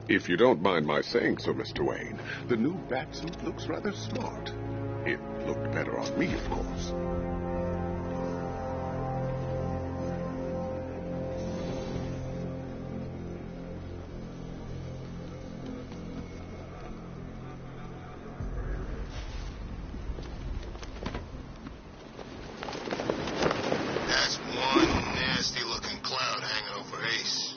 If you don't mind my saying so, Mr. Wayne, the new batsuit looks rather smart. It looked better on me, of course. That's one nasty-looking cloud hanging over Ace.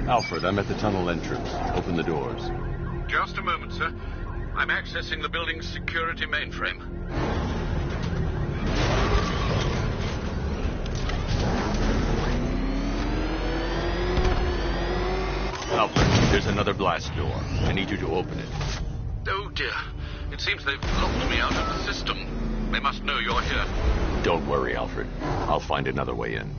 Alfred, I'm at the tunnel entrance. Open the doors. Just a moment, sir. I'm accessing the building's security mainframe. Alfred, there's another blast door. I need you to open it. Oh, dear. It seems they've locked me out of the system. They must know you're here. Don't worry, Alfred. I'll find another way in.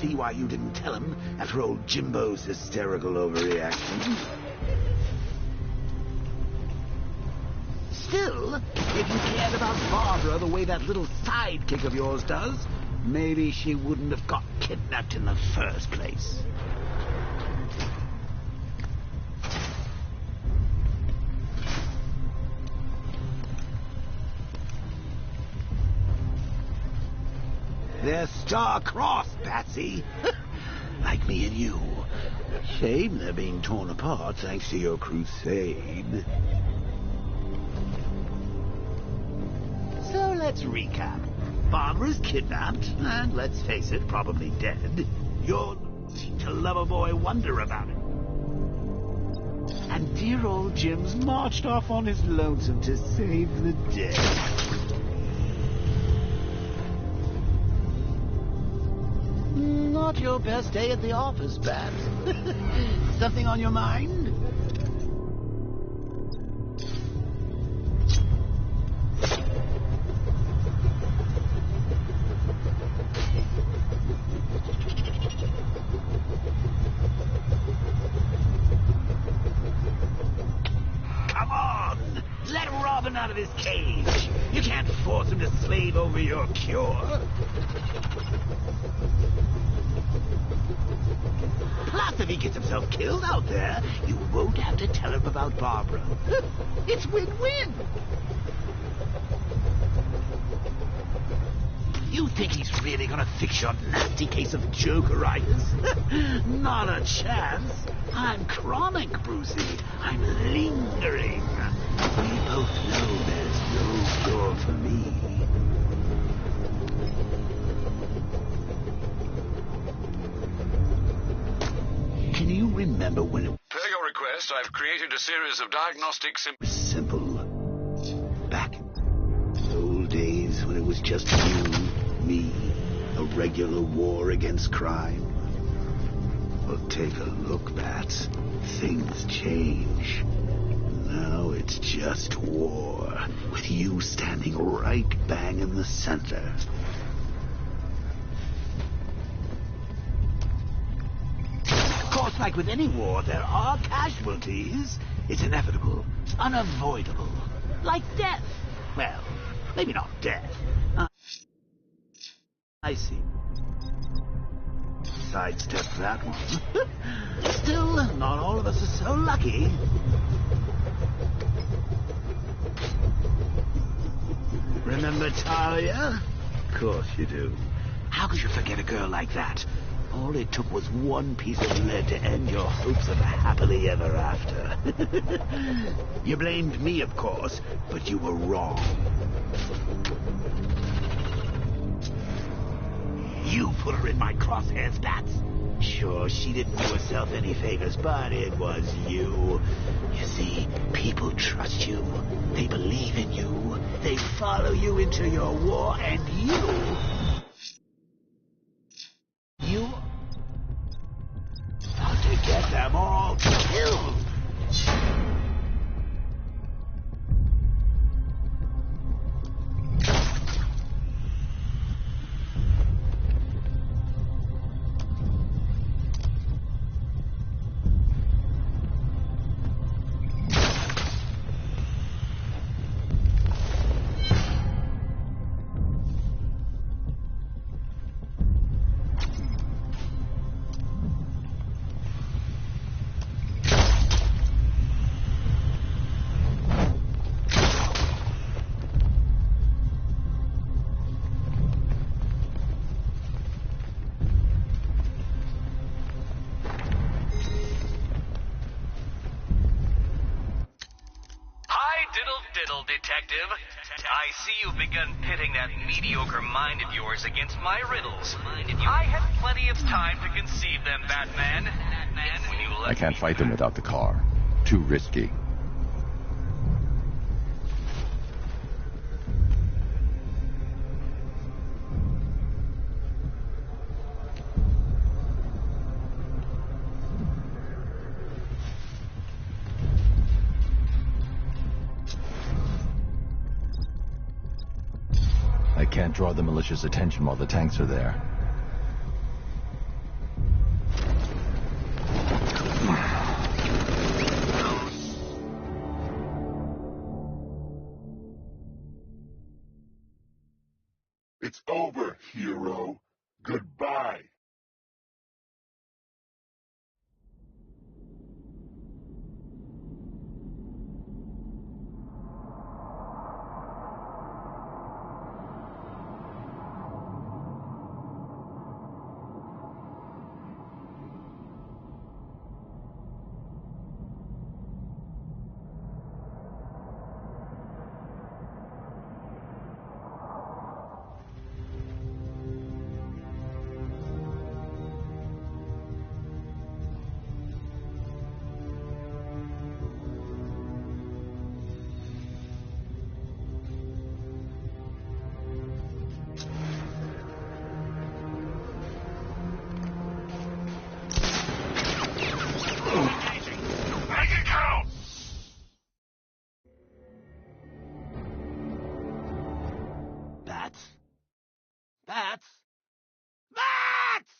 See why you didn't tell him after old Jimbo's hysterical overreaction. Still, if you cared about Barbara the way that little sidekick of yours does, maybe she wouldn't have got kidnapped in the first place. They're star-crossed, Patsy. Like me and you. Shame they're being torn apart thanks to your crusade. So let's recap. Barbara's kidnapped, and let's face it, probably dead. You're to Loverboy wonder about it. And dear old Jim's marched off on his lonesome to save the day. Not your best day at the office, Babs. Something on your mind? Come on! Let Robin out of his cage. You can't force him to slave over your cure. Plus, if he gets himself killed out there, you won't have to tell him about Barbara. It's win-win. You think he's really gonna fix your nasty case of jokeritis? Not a chance. I'm chronic, Brucey. I'm lingering. We both know there's no cure for me. Can you remember when it Per your request, I've created a series of diagnostic was simple? Back in the old days when it was just you, me, a regular war against crime. Well, take a look, Bats. Things change. Now it's just war, with you standing right bang in the center. Of course, like with any war, there are casualties. It's inevitable, unavoidable. Like death. Well, maybe not death. I see. Sidestep that one. Still, not all of us are so lucky. Remember Talia? Of course you do. How could you forget a girl like that? All it took was one piece of lead to end your hopes of a happily ever after. You blamed me, of course, but you were wrong. You put her in my crosshairs, Bats. Sure, she didn't do herself any favors, but it was you. You see, people trust you. They believe in you. They follow you into your war, and you ought to get them all killed. Detective. I see you've begun pitting that mediocre mind of yours against my riddles. I had plenty of time to conceive them, Batman. When you I can't fight them without the car. Too risky. I can't draw the militia's attention while the tanks are there. It's over, hero. Goodbye. Bats! Bats!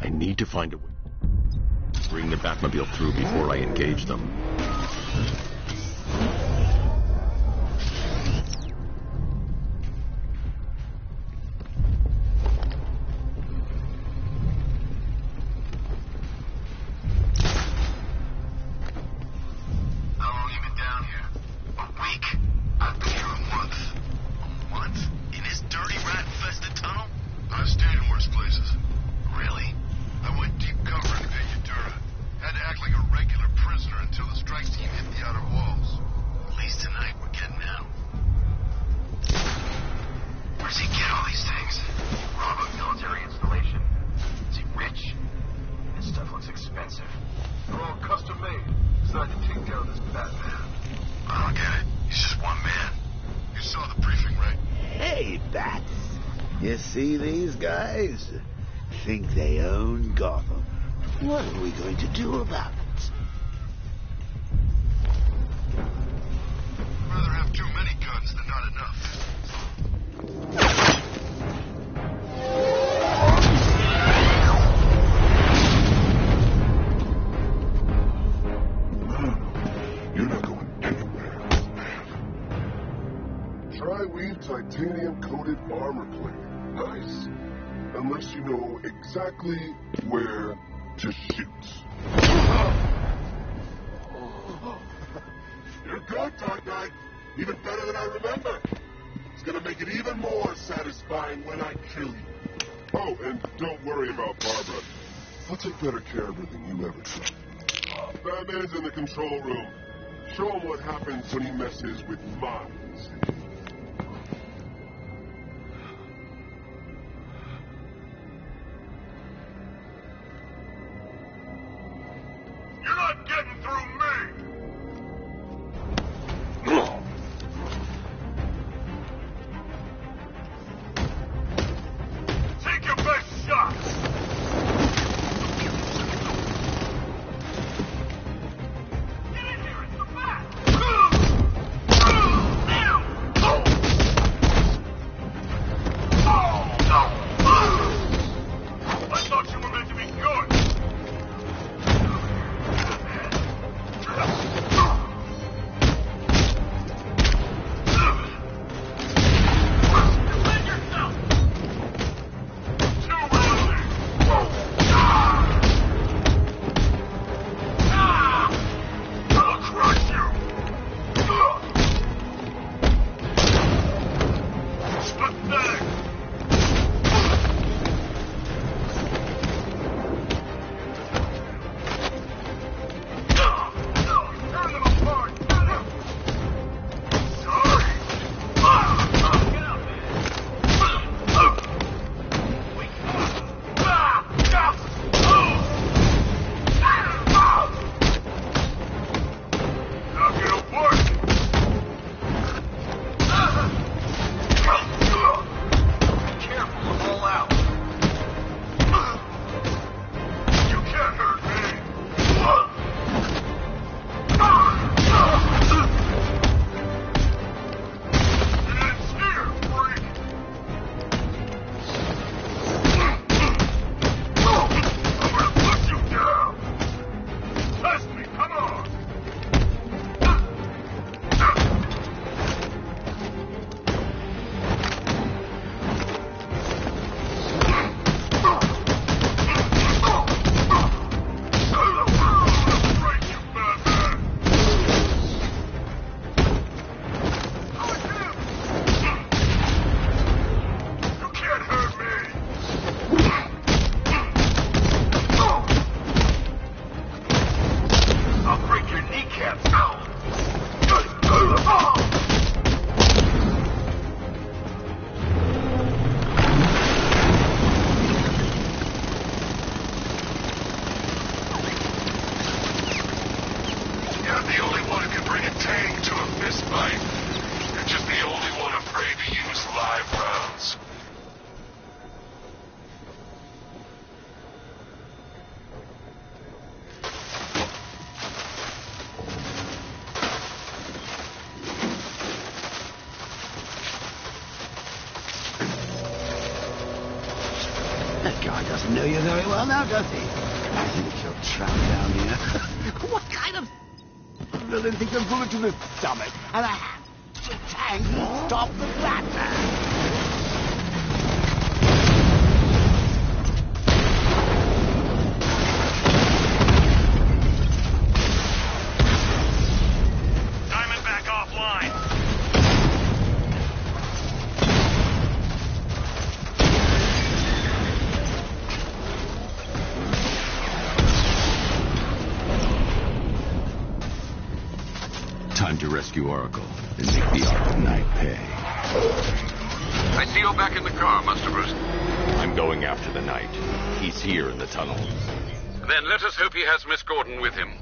I need to find a way to bring the Batmobile through before I engage them. How long you been down here? A week? I've been here a month. A month? In this dirty, rat-infested tunnel? I've stayed in worse places. Really? I went deep cover in Ventura. Had to act like a regular prisoner until the strikes team hit the outer walls. At least tonight we're getting out. Where's he get all these things? Rob a military installation. Is he rich? This stuff looks expensive. They're all custom made. Decided to take down this Batman. I don't get it. He's just one man. You saw the briefing, right? Hey, Bats. You see these guys? Think they own Gotham. What are we going to do about it? I'd rather have too many guns than not enough. You're not going anywhere. Tri-weave titanium-coated armor plate. Nice. Unless you know exactly where to shoot. You're good, Dark Knight. Even better than I remember. It's gonna make it even more satisfying when I kill you. Oh, and don't worry about Barbara. I'll take better care of her than you ever could. Batman's in the control room. Show him what happens when he messes with minds. You're not getting through me! Take your best shot! Get in here, it's the Bat! He doesn't know you very well now, does he? I think you're trapped down here. What kind of villain thinks a bullet to the stomach and a tank will stop the Batman? Time to rescue Oracle and make the Arkham Knight pay. I see you're back in the car, Master Bruce. I'm going after the Knight. He's here in the tunnel. Then let us hope he has Miss Gordon with him.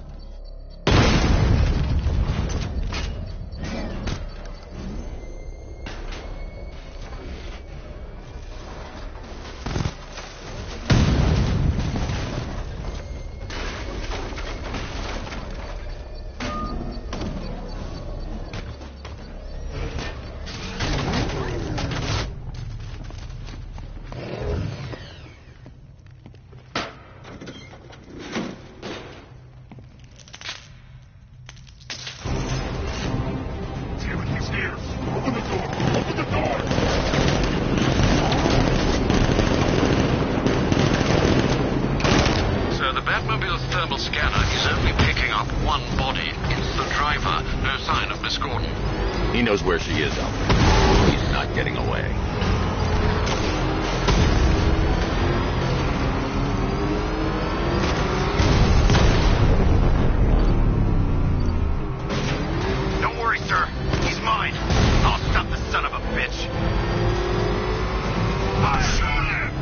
He knows where she is, Alfred. He's not getting away. Don't worry, sir. He's mine. I'll stop the son of a bitch. I shot him!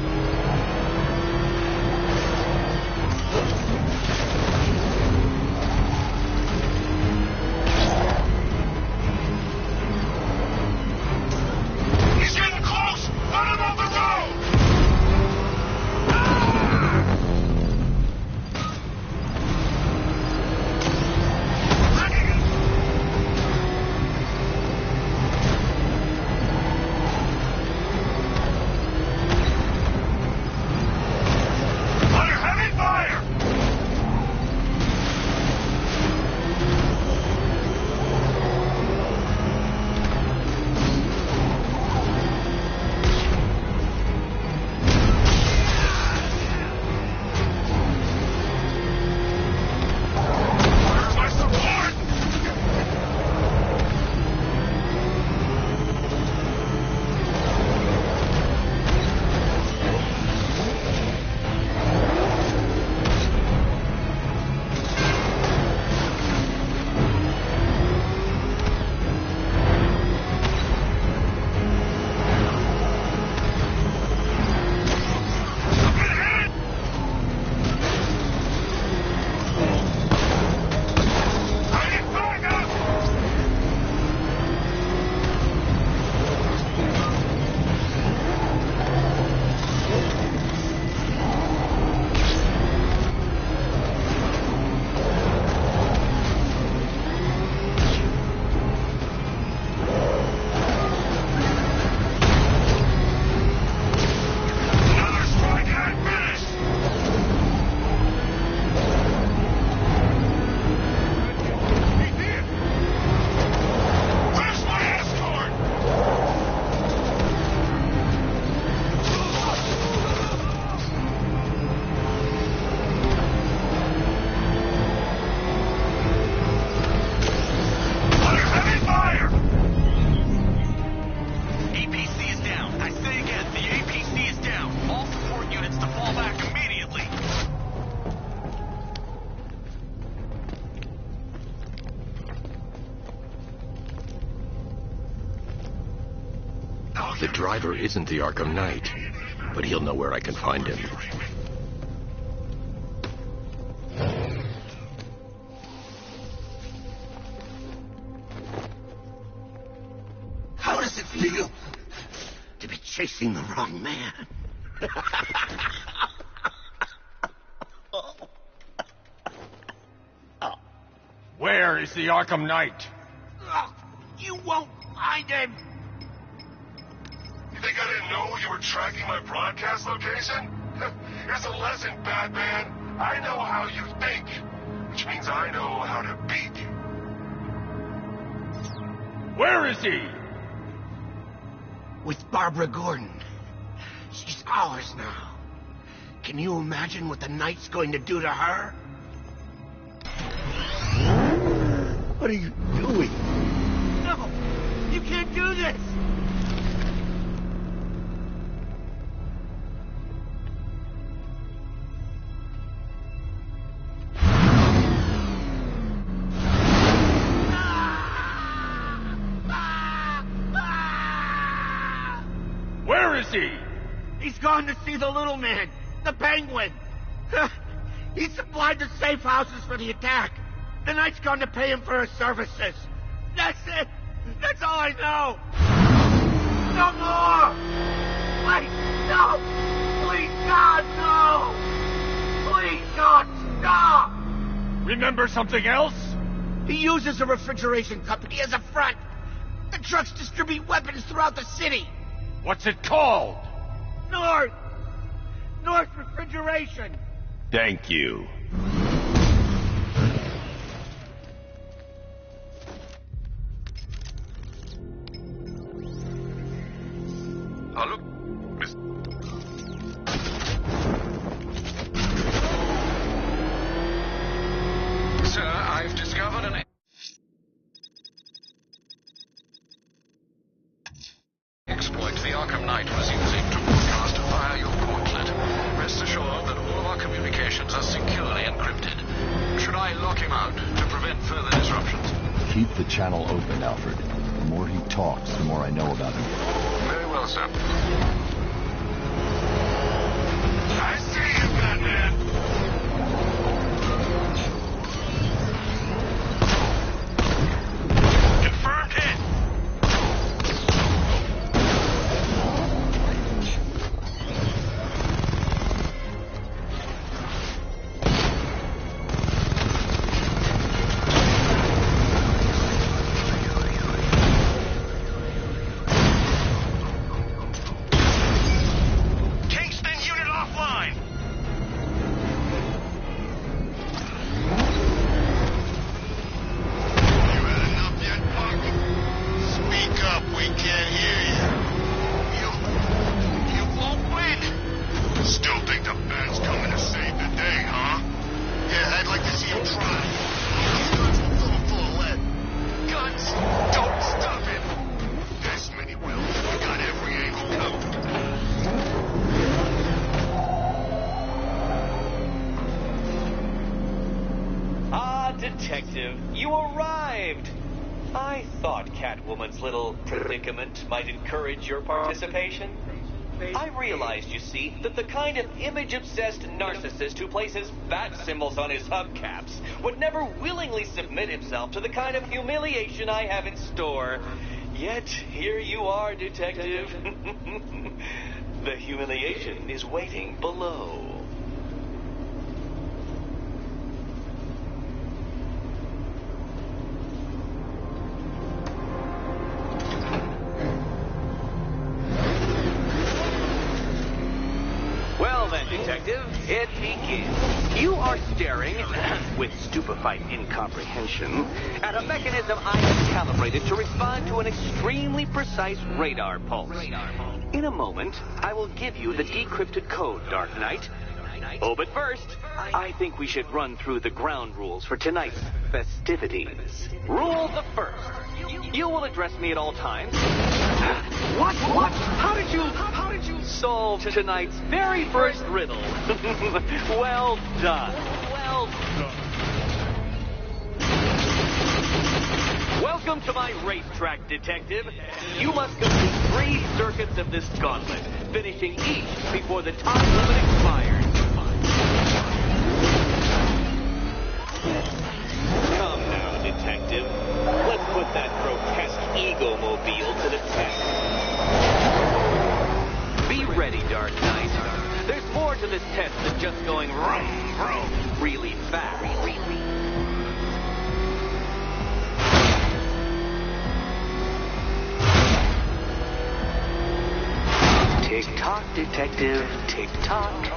The driver isn't the Arkham Knight, but he'll know where I can find him. How does it feel to be chasing the wrong man? Where is the Arkham Knight? You won't find him! You think I didn't know you were tracking my broadcast location? Here's a lesson, Batman. I know how you think, which means I know how to beat you. Where is he? With Barbara Gordon. She's ours now. Can you imagine what the night's going to do to her? What are you doing? No! You can't do this! Where is he? He's gone to see the little man, the Penguin. He supplied the safe houses for the attack. The Knight's gone to pay him for his services. That's it. That's all I know. No more. Wait, no. Please, God, no. Please, God, stop. Remember something else? He uses a refrigeration company as a front. The trucks distribute weapons throughout the city. What's it called? North Refrigeration. Thank you. Hello, Miss... Sir, I've discovered an... exploit the Arkham Knight was using to broadcast via your portlet. Rest assured that all of our communications are securely encrypted. Should I lock him out to prevent further disruptions? Keep the channel open, Alfred. The more he talks, the more I know about him. Very well, sir. I see you, Batman. Confirmed hit. Kingston unit offline. You had enough yet, punk? Speak up, we can't hear you. You won't win. Still think the band's coming to save the day, huh? Yeah, I'd like to see him try. These guns will fill him full of lead. Guns, don't stop him. This many will. We got every angle covered. Ah, Detective, you arrived! I thought Catwoman's little predicament might encourage your participation. I realized, you see, that the kind of image-obsessed narcissist who places bat symbols on his hubcaps would never willingly submit himself to the kind of humiliation I have in store. Yet, here you are, Detective. The humiliation is waiting below. Well then, Detective, it begins. You are staring, with stupefied incomprehension, at a mechanism I have calibrated to respond to an extremely precise radar pulse. In a moment, I will give you the decrypted code, Dark Knight. Oh, but first, I think we should run through the ground rules for tonight's festivities. Rule the first. You will address me at all times. What? How did you solve tonight's very first riddle? Well done. Welcome to my racetrack, Detective. You must complete 3 circuits of this gauntlet, finishing each before the time limit expires. Come now, Detective. Let's put that grotesque ego-mobile to the test. Be ready, Dark Knight. There's more to this test than just going vroom, vroom, really fast. Tick-tock, Detective, tick-tock.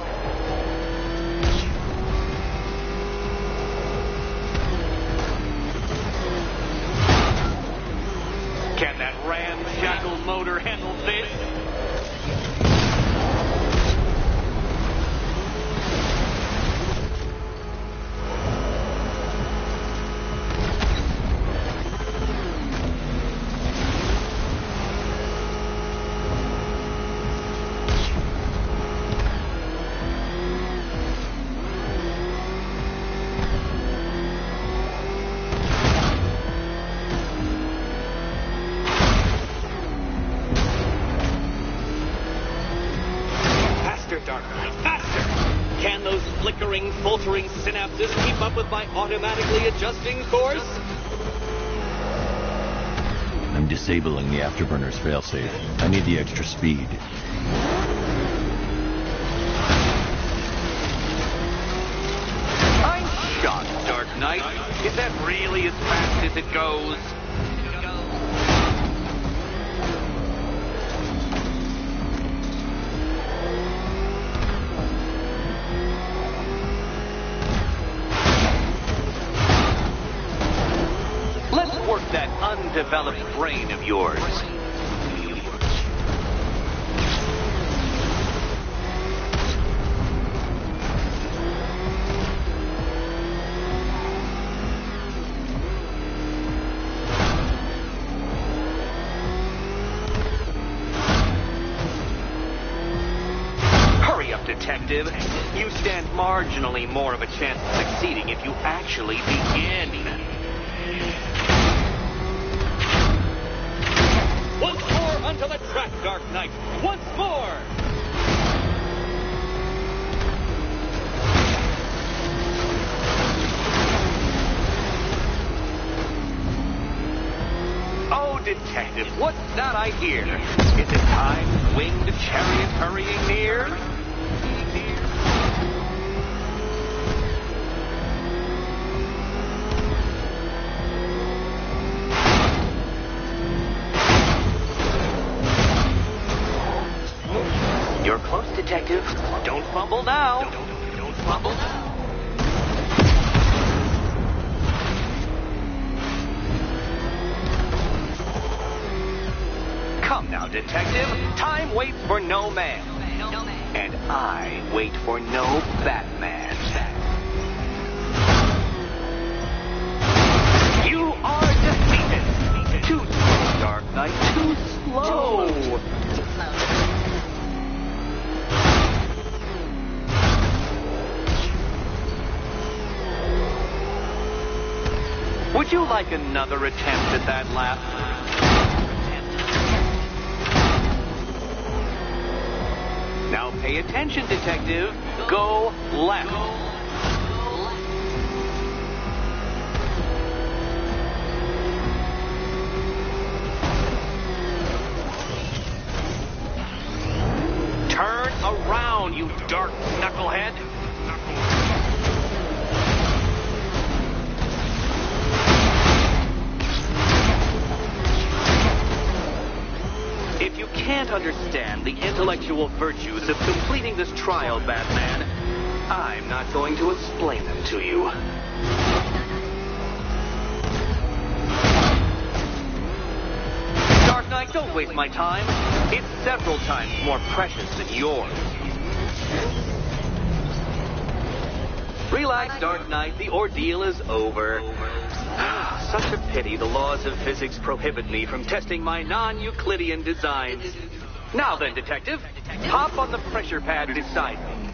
better handle this. Filtering synapses keep up with my automatically adjusting course? I'm disabling the afterburner's failsafe. I need the extra speed. I'm shocked, Dark Knight. Is that really as fast as it goes? That undeveloped brain of yours. Hurry up, detective. You stand marginally more of a chance of succeeding if you actually begin. Once more onto the track, Dark Knight. Once more! Oh, detective, what's that I hear? Is it time's winged chariot hurrying near? You're close, detective. Don't fumble now. Don't fumble now. Come now, detective. Time waits for no man. And I wait for no Batman. You are defeated. Too slow, Dark Knight. Too slow. Would you like another attempt at that lap? Now pay attention, detective. Go left. Turn around, you dark knucklehead. If you can't understand the intellectual virtues of completing this trial, Batman, I'm not going to explain them to you. Dark Knight, don't waste my time. It's several times more precious than yours. Relax, Dark Knight. The ordeal is over. Such a pity the laws of physics prohibit me from testing my non-Euclidean designs. Now then, detective, hop on the pressure pad beside me.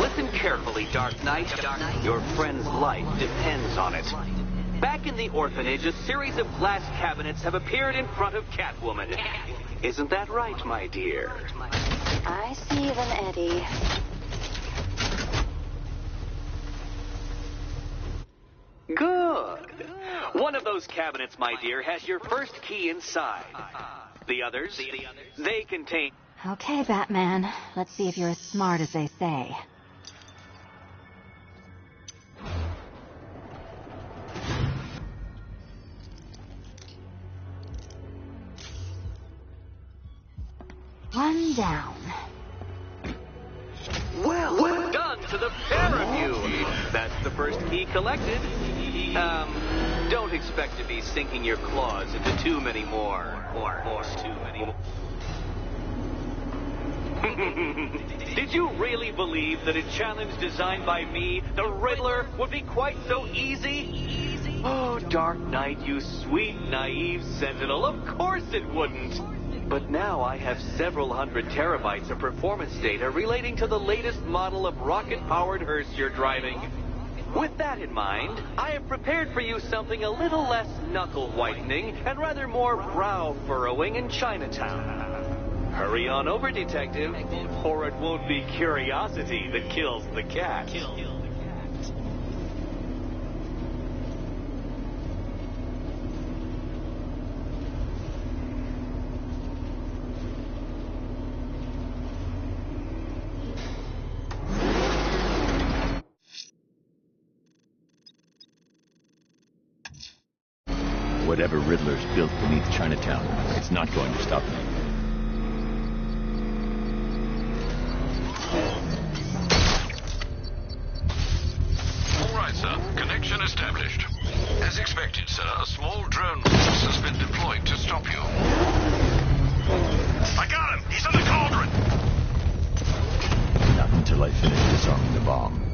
Listen carefully, Dark Knight. Your friend's life depends on it. Back in the orphanage, a series of glass cabinets have appeared in front of Catwoman. Isn't that right, my dear? I see them, Eddie. Good. One of those cabinets, my dear, has your first key inside. The others, they contain... Okay, Batman. Let's see if you're as smart as they say. One down. Well done to the pair of you. That the first key collected. Don't expect to be sinking your claws into too many more. Did you really believe that a challenge designed by me, the Riddler, would be quite so easy? Oh, Dark Knight, you sweet, naive sentinel, of course it wouldn't. But now I have several hundred terabytes of performance data relating to the latest model of rocket-powered hearse you're driving. With that in mind, I have prepared for you something a little less knuckle-whitening and rather more brow-furrowing in Chinatown. Hurry on over, detective, or it won't be curiosity that kills the cat. Whatever Riddler's built beneath Chinatown, it's not going to stop me. All right, sir. Connection established. As expected, sir, a small drone force has been deployed to stop you. I got him! He's in the cauldron! Not until I finish disarming the bomb.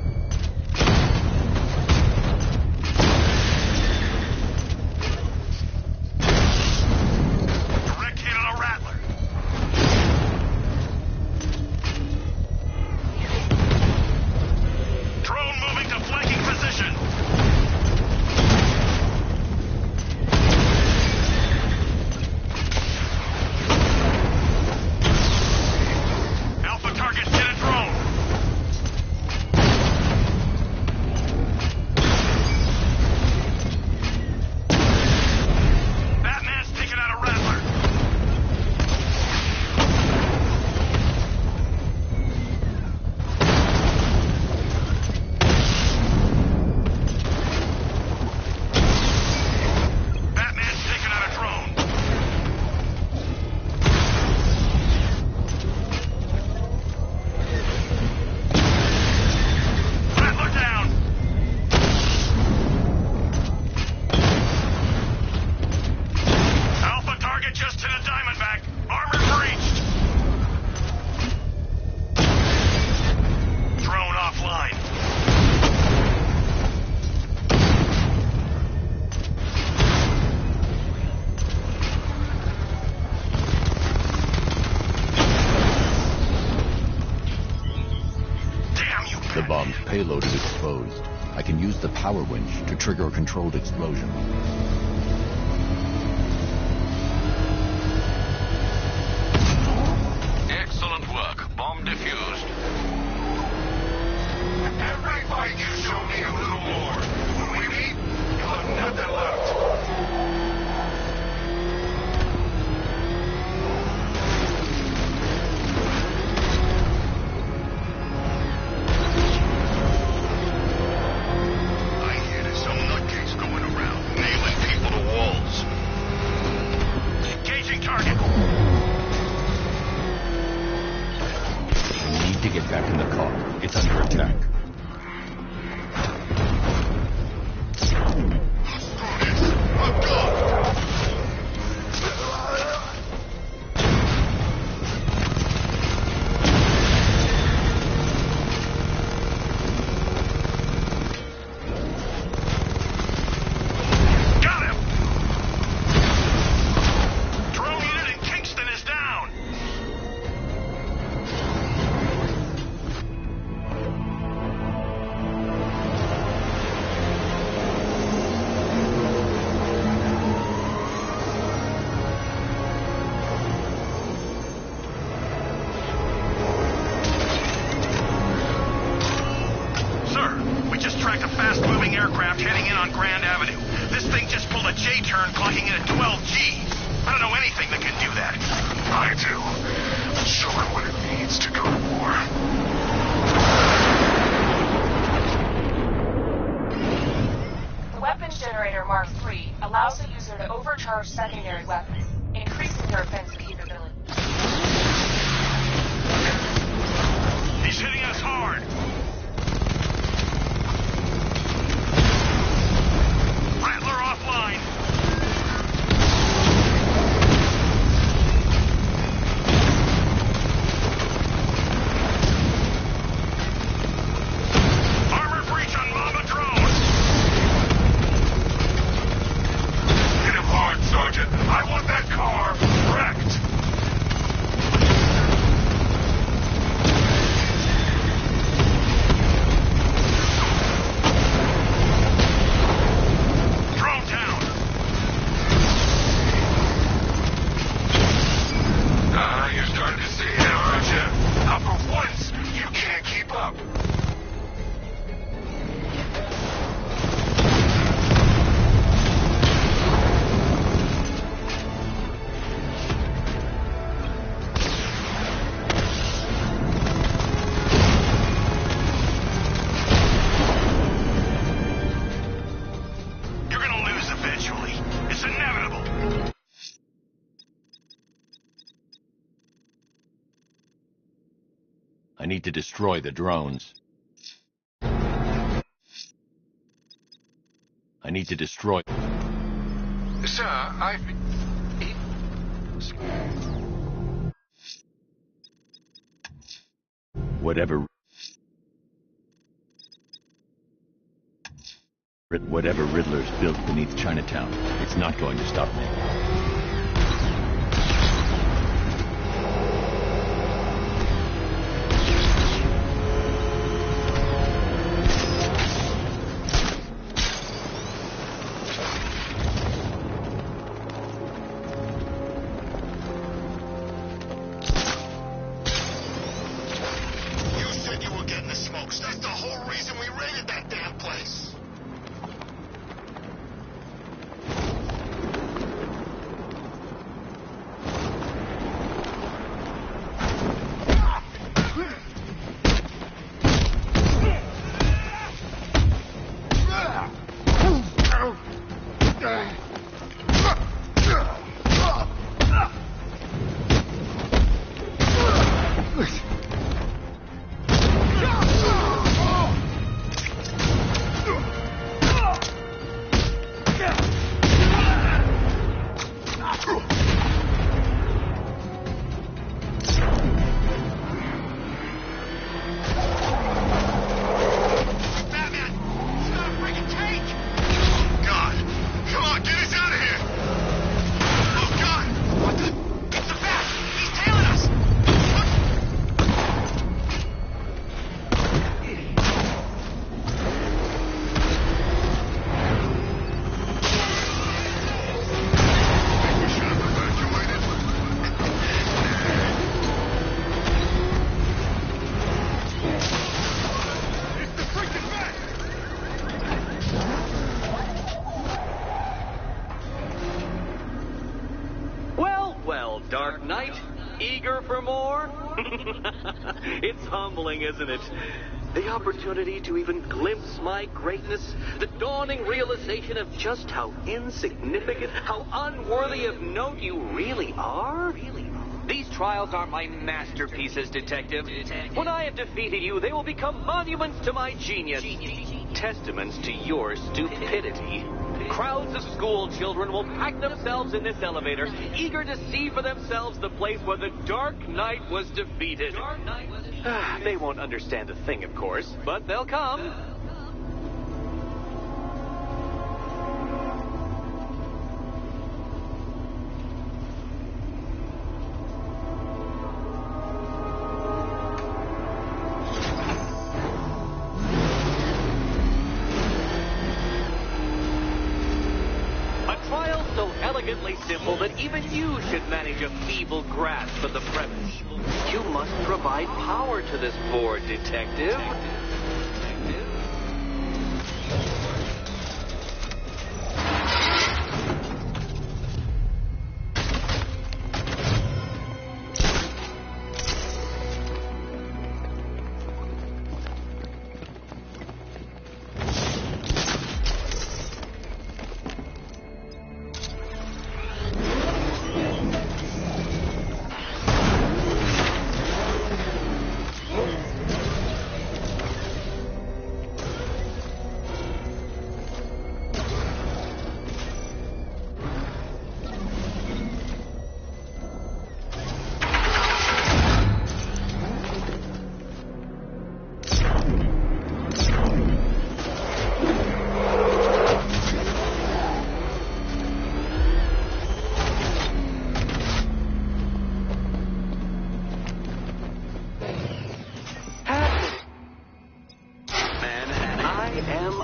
The bomb's payload is exposed. I can use the power winch to trigger a controlled explosion. Excellent work. Bomb defused. Every fight you show me a little more. When we meet, you'll have nothing left. Get back in the car. It's under attack. I'm gone. Got him. Drone unit in Kingston is down. Fast-moving aircraft heading in on Grand Avenue. This thing just pulled a J-turn, clocking in at 12 G. I don't know anything that can do that. I do. Let's show it what it means to go to war. The weapons generator Mark III allows the user to overcharge secondary weapons, increasing their offensive capability. He's hitting us hard. need to destroy the drones. I need to destroy... Sir, I've been... Whatever Riddler's built beneath Chinatown, it's not going to stop me. Dark Knight? Eager for more? It's humbling, isn't it? The opportunity to even glimpse my greatness, the dawning realization of just how insignificant, how unworthy of note you really are. These trials are my masterpieces, Detective. When I have defeated you, they will become monuments to my genius, testaments to your stupidity. Crowds of school children will pack themselves in this elevator, eager to see for themselves the place where the Dark Knight was defeated. They won't understand a thing, of course, but they'll come. Simple that even you should manage a feeble grasp of the premise. You must provide power to this board, Detective.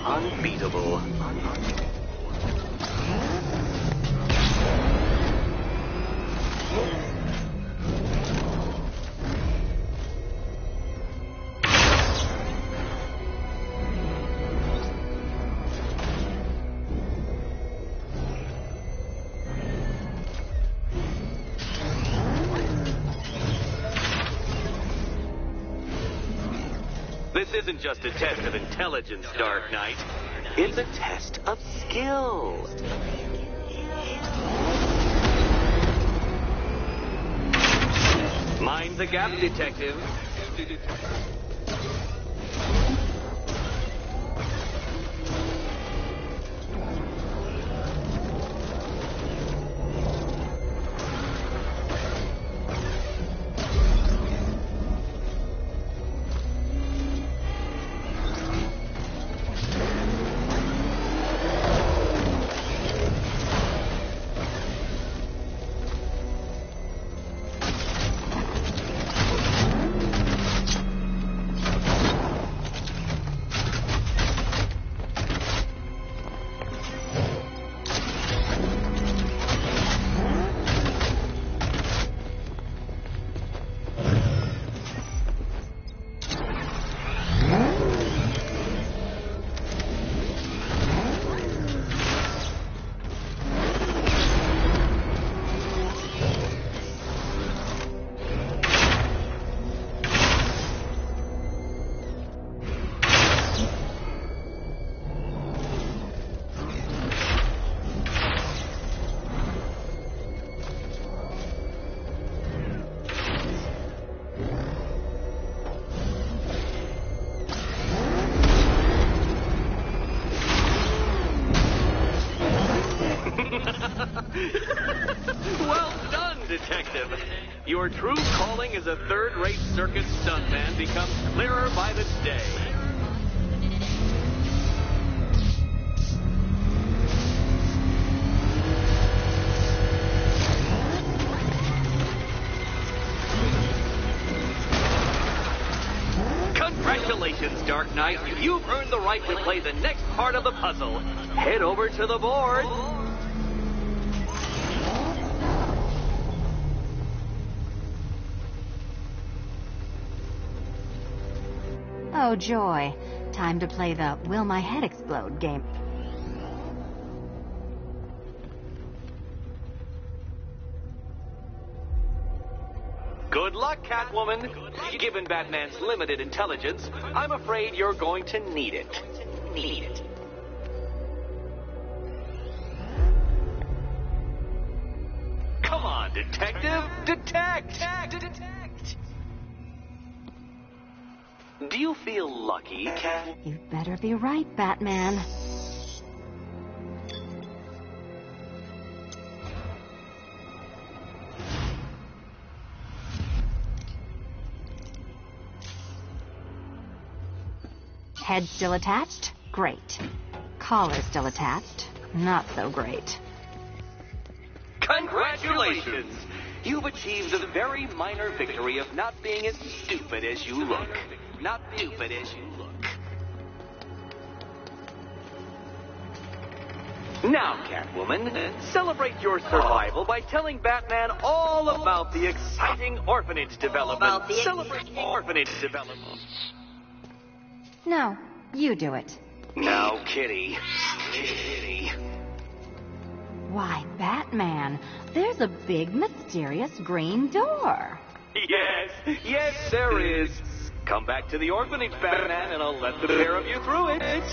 Unbeatable. This isn't just a test of intelligence, Dark Knight. It's a test of skill. Mind the gap, Detective. Well done, Detective. Your true calling as a third-rate circus stuntman becomes clearer by the day. Congratulations, Dark Knight. You've earned the right to play the next part of the puzzle. Head over to the board. Oh, joy. Time to play the Will My Head Explode game. Good luck, Catwoman. Given Batman's limited intelligence, I'm afraid you're going to need it. Come on, Detective. Detect! Do you feel lucky, Cat? You'd better be right, Batman. Head still attached? Great. Collar still attached? Not so great. Congratulations! You've achieved the very minor victory of not being as stupid as you look. Not stupid as you look. Now, Catwoman, celebrate your survival by telling Batman all about the exciting orphanage development. Celebrate orphanage development. No, you do it. Now, Kitty. Kitty. Why, Batman, there's a big, mysterious green door. Yes, there is. Come back to the orphanage, Batman, and I'll let the pair of you through it.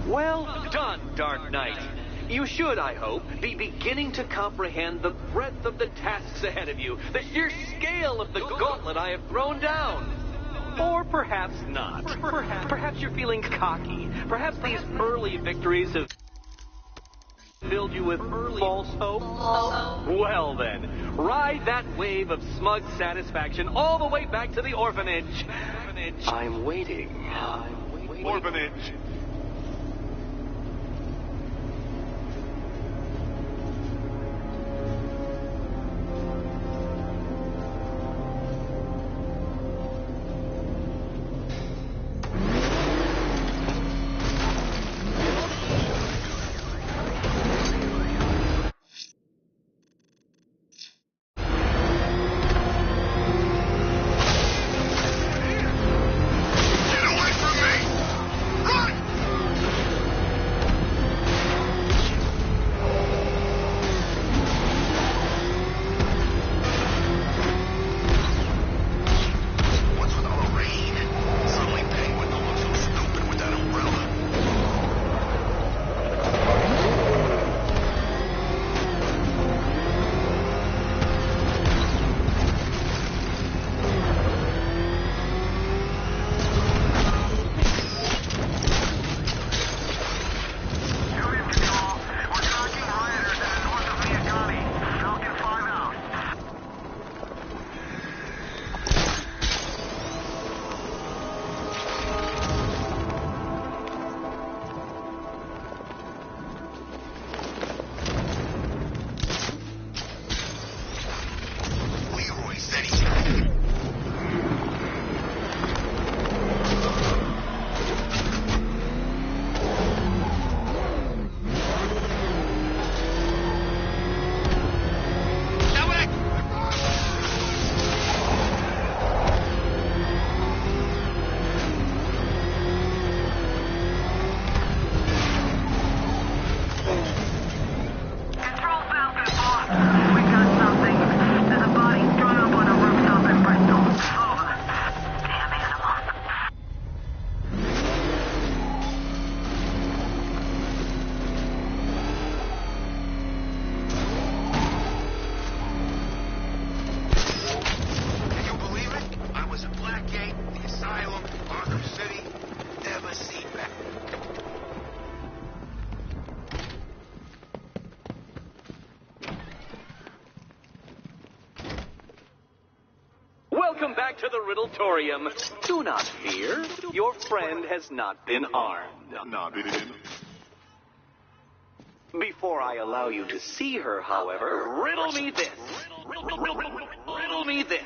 Well done, Dark Knight. You should, I hope, be beginning to comprehend the breadth of the tasks ahead of you, the sheer scale of the gauntlet I have thrown down. Or perhaps not. Perhaps you're feeling cocky. Perhaps these early victories have filled you with false hope. Well then, ride that wave of smug satisfaction all the way back to the orphanage. I'm waiting. Orphanage. welcome back to the Riddletorium. Do not fear. Your friend has not been harmed. Before I allow you to see her, however, riddle me this. Riddle me this.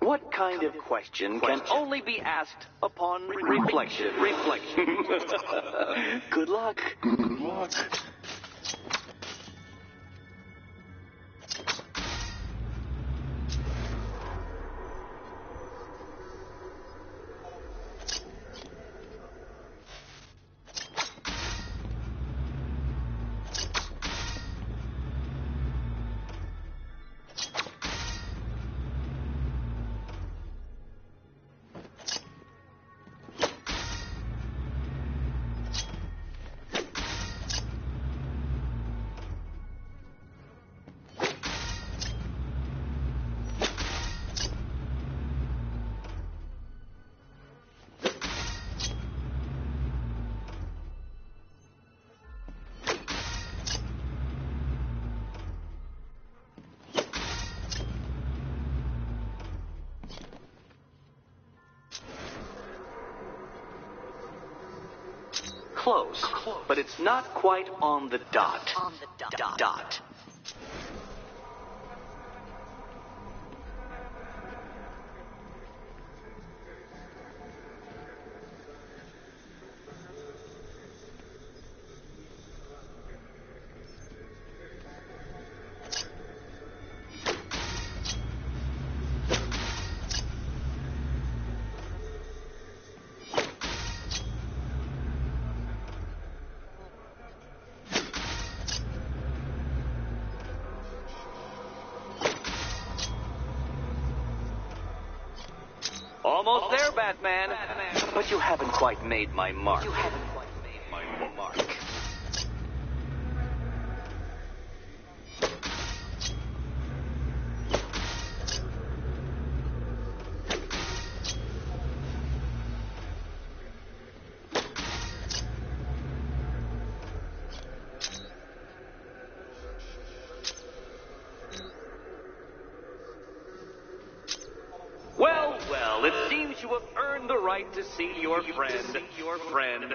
What kind of question can only be asked upon reflection? Good luck. Good luck. Close, but it's not quite on the dot. Dot. Almost there, Batman. But you haven't quite made my mark. Well, it seems you have earned the right to see your friend.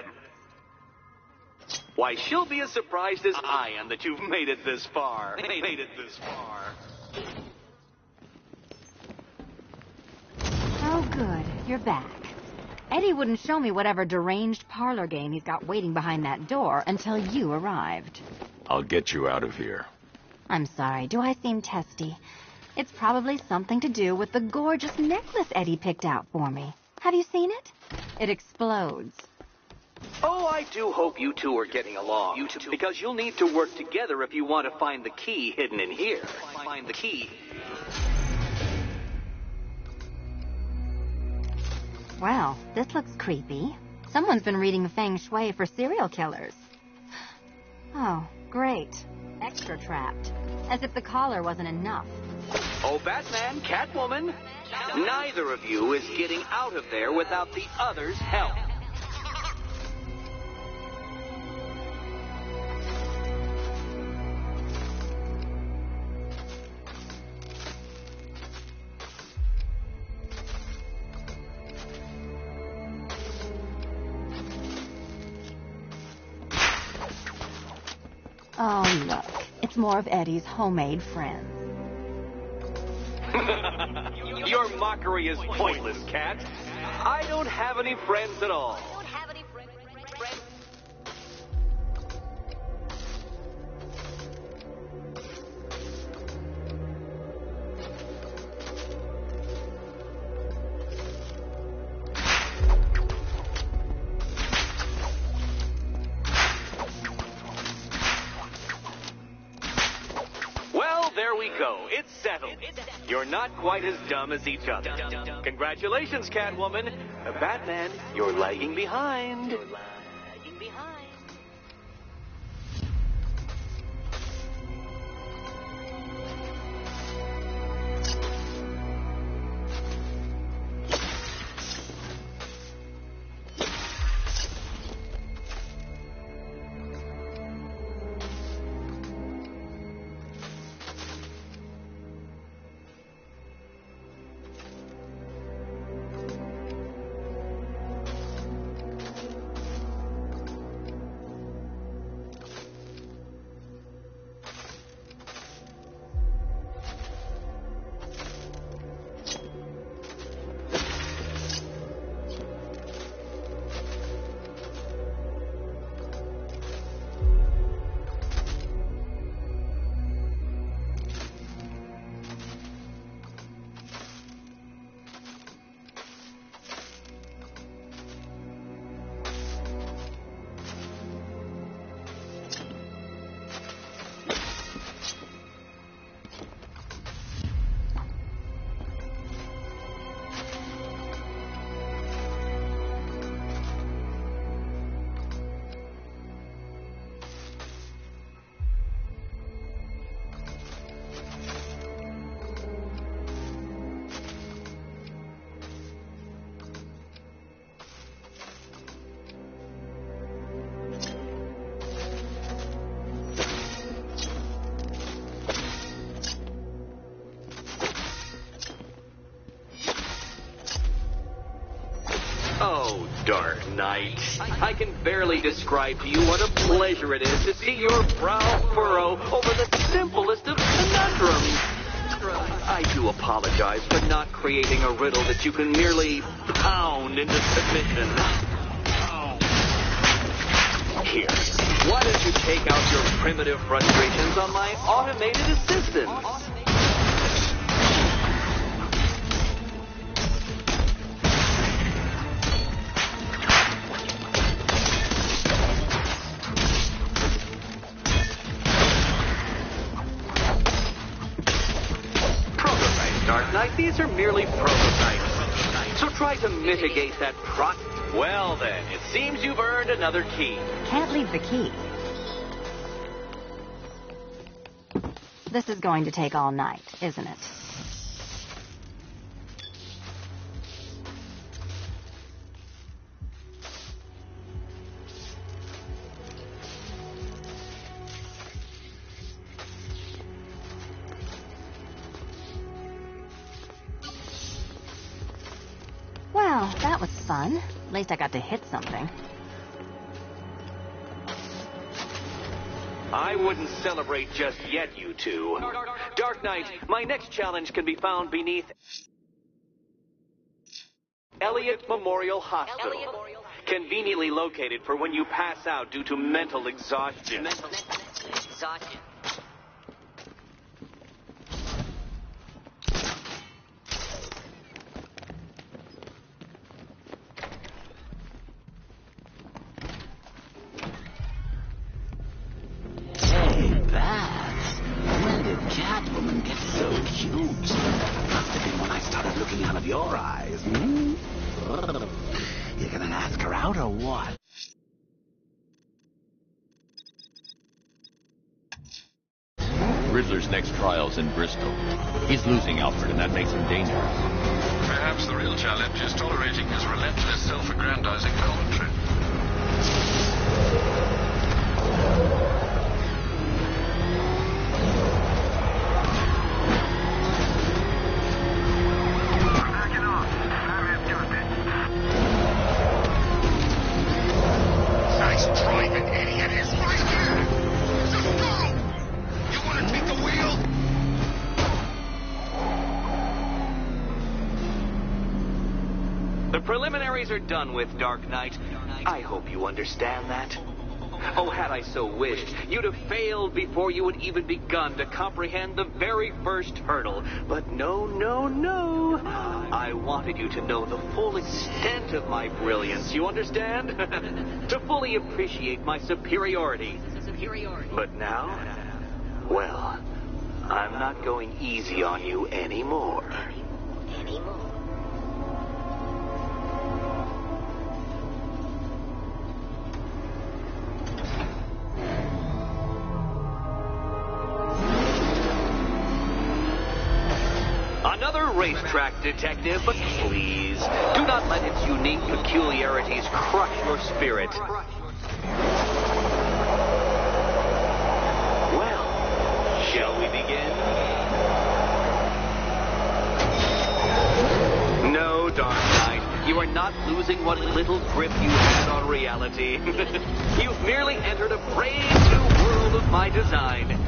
Why, she'll be as surprised as I am that you've made it this far. Oh, good. You're back. Eddie wouldn't show me whatever deranged parlor game he's got waiting behind that door until you arrived. I'll get you out of here. I'm sorry. Do I seem testy? It's probably something to do with the gorgeous necklace Eddie picked out for me. Have you seen it? It explodes. Oh, I do hope you two are getting along. Because you'll need to work together if you want to find the key hidden in here. Find the key. Well, this looks creepy. Someone's been reading Feng Shui for serial killers. Oh, great. Extra trapped. As if the collar wasn't enough. Oh, Batman, Catwoman, neither of you is getting out of there without the other's help. Oh, look. It's more of Eddie's homemade friends. Your mockery is pointless, Cat. I don't have any friends at all. There we go. It's settled. You're not quite as dumb as each other. Congratulations, Catwoman. Batman, you're lagging behind. Dark Knight. I can barely describe to you what a pleasure it is to see your brow furrow over the simplest of conundrums. I do apologize for not creating a riddle that you can merely pound into submission. Here, why don't you take out your primitive frustrations on my automated assistant? These are merely prototypes. So try to mitigate that Well then, it seems you've earned another key. Can't leave the key. This is going to take all night, isn't it? Well, that was fun. At least I got to hit something. I wouldn't celebrate just yet, you two. Dark Knight, my next challenge can be found beneath Elliott Memorial Hospital. Conveniently located for when you pass out due to mental exhaustion. Catwoman gets so cute. Must have been when I started looking out of your eyes, hmm? You gonna ask her out or what? Riddler's next trial's in Bristol. He's losing Alfred, and that makes him dangerous. Perhaps the real challenge is tolerating his relentless self-aggrandizing commentary. Preliminaries are done with, Dark Knight. I hope you understand that. Oh, had I so wished, you'd have failed before you had even begun to comprehend the very first hurdle. But no, no, no. I wanted you to know the full extent of my brilliance, you understand? To fully appreciate my superiority. But now, well, I'm not going easy on you anymore. Another racetrack detective, but please, do not let its unique peculiarities crush your spirit. Well, shall we begin? No, Dark Knight, you are not losing what little grip you had on reality. You've merely entered a brave new world of my design.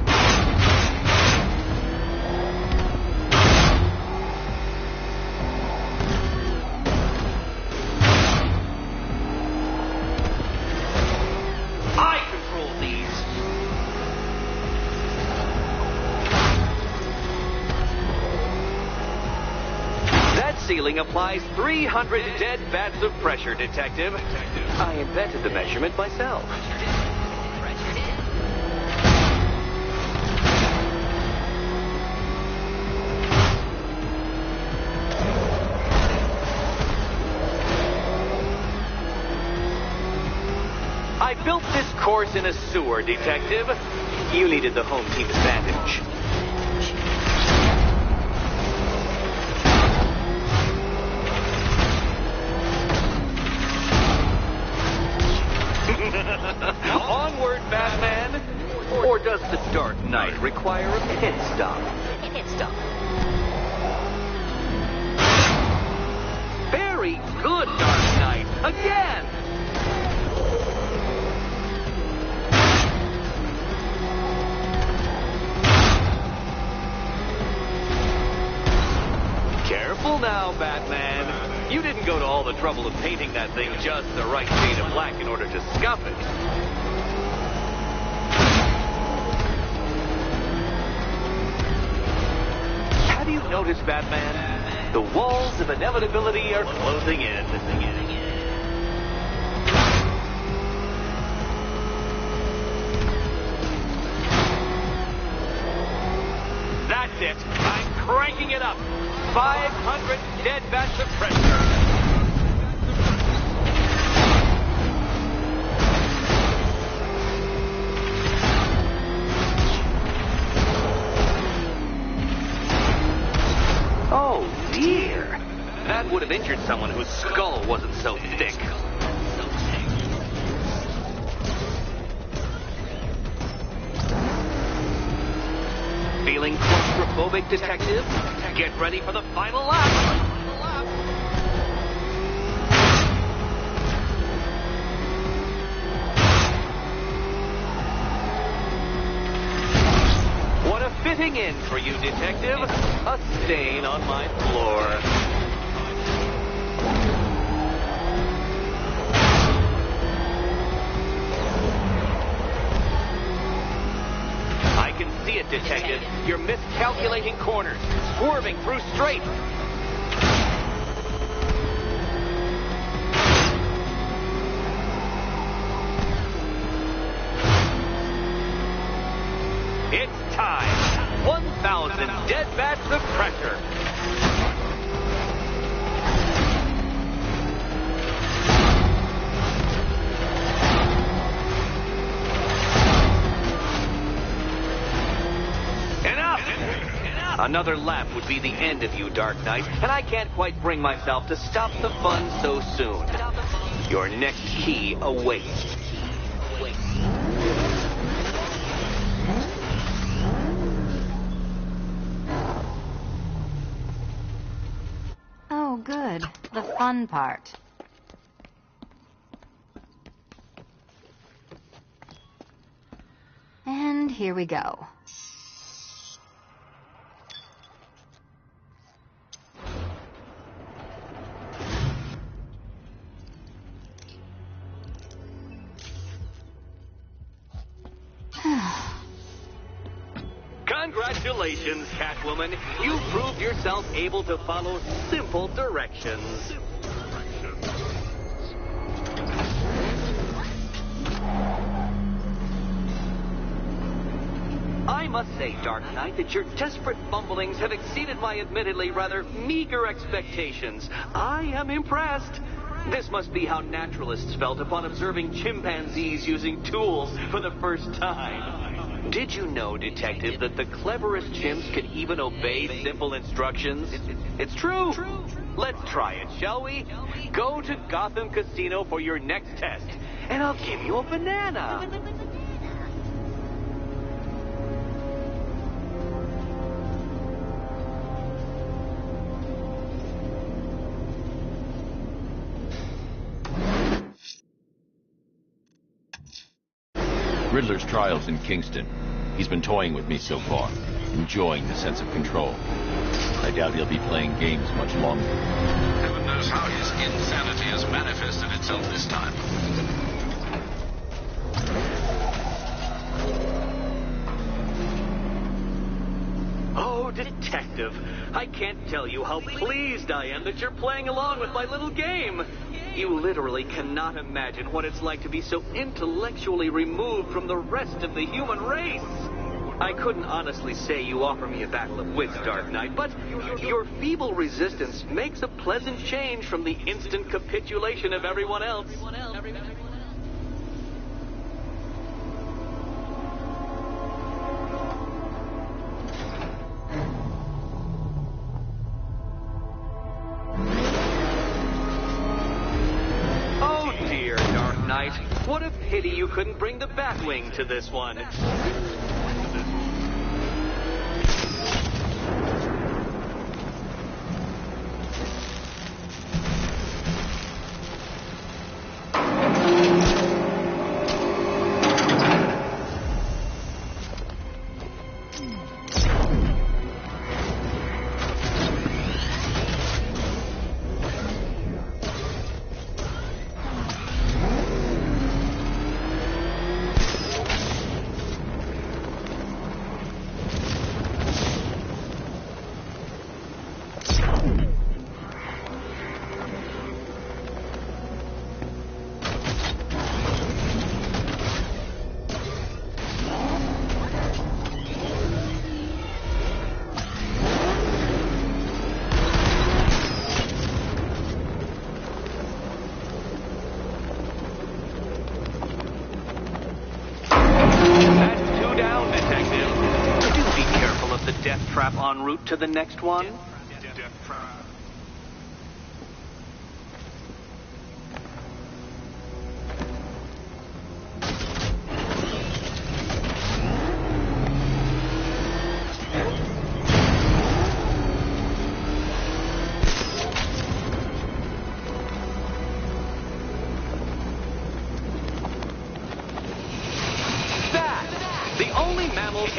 Ceiling applies 300 dead bats of pressure, Detective. I invented the measurement myself. I built this course in a sewer, Detective. You needed the home team advantage. Onward, Batman! Or does the Dark Knight require a pit stop? Very good, Dark Knight. again! Careful now, Batman. You didn't go to all the trouble of painting that thing just the right shade of black in order to scuff it. Have you noticed, Batman? The walls of inevitability are closing in. That's it. I'm cranking it up. 500 dead bats of pressure. Oh, dear. That would have injured someone whose skull wasn't so thick. Feeling claustrophobic, Detective? Get ready for the final lap. What a fitting end for you, Detective. A stain on my floor. I can see it, Detective. You're miscalculating corners, swerving through straights. It's time. 1,000 dead bats of pressure. Another lap would be the end of you, Dark Knight, and I can't quite bring myself to stop the fun so soon. Your next key awaits. Oh, good. The fun part. And here we go. Congratulations, Catwoman. You proved yourself able to follow simple directions. I must say, Dark Knight, that your desperate fumblings have exceeded my admittedly rather meager expectations. I am impressed. This must be how naturalists felt upon observing chimpanzees using tools for the first time. Did you know, Detective, that the cleverest chimps can even obey simple instructions? It's true. Let's try it, shall we? Go to Gotham Casino for your next test, and I'll give you a banana. Riddler's trial's in Kingston. He's been toying with me so far, enjoying the sense of control. I doubt he'll be playing games much longer. Heaven knows how his insanity has manifested itself this time. Oh, Detective, I can't tell you how pleased I am that you're playing along with my little game. You literally cannot imagine what it's like to be so intellectually removed from the rest of the human race. I couldn't honestly say you offer me a battle of wits, Dark Knight, but your feeble resistance makes a pleasant change from the instant capitulation of everyone else. What a pity you couldn't bring the Batwing to this one. the death trap en route to the next one?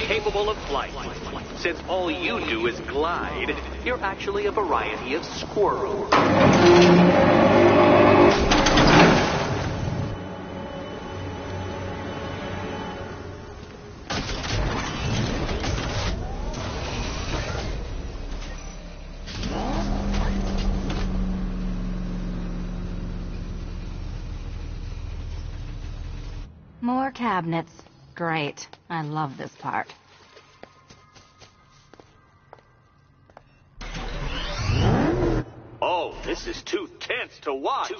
Capable of flight. Since all you do is glide, you're actually a variety of squirrel. More cabinets. Great. I love this part. Oh, this is too tense to watch.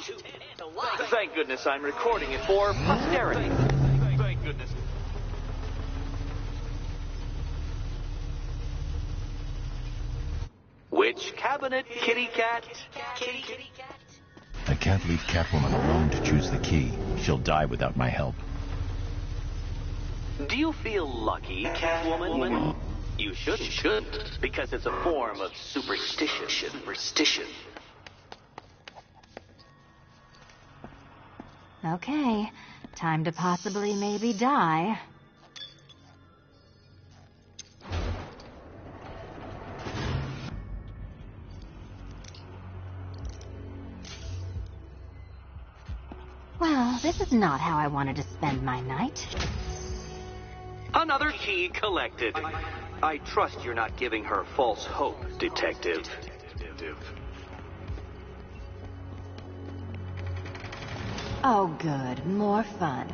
Thank goodness I'm recording it for posterity. Thank goodness. Which cabinet, kitty cat? Kitty cat? I can't leave Catwoman alone to choose the key. She'll die without my help. Do you feel lucky, Catwoman? You shouldn't, because it's a form of superstition. Okay, time to possibly maybe die. Well, this is not how I wanted to spend my night. Another key collected. I trust you're not giving her false hope, Detective. Oh, good. More fun.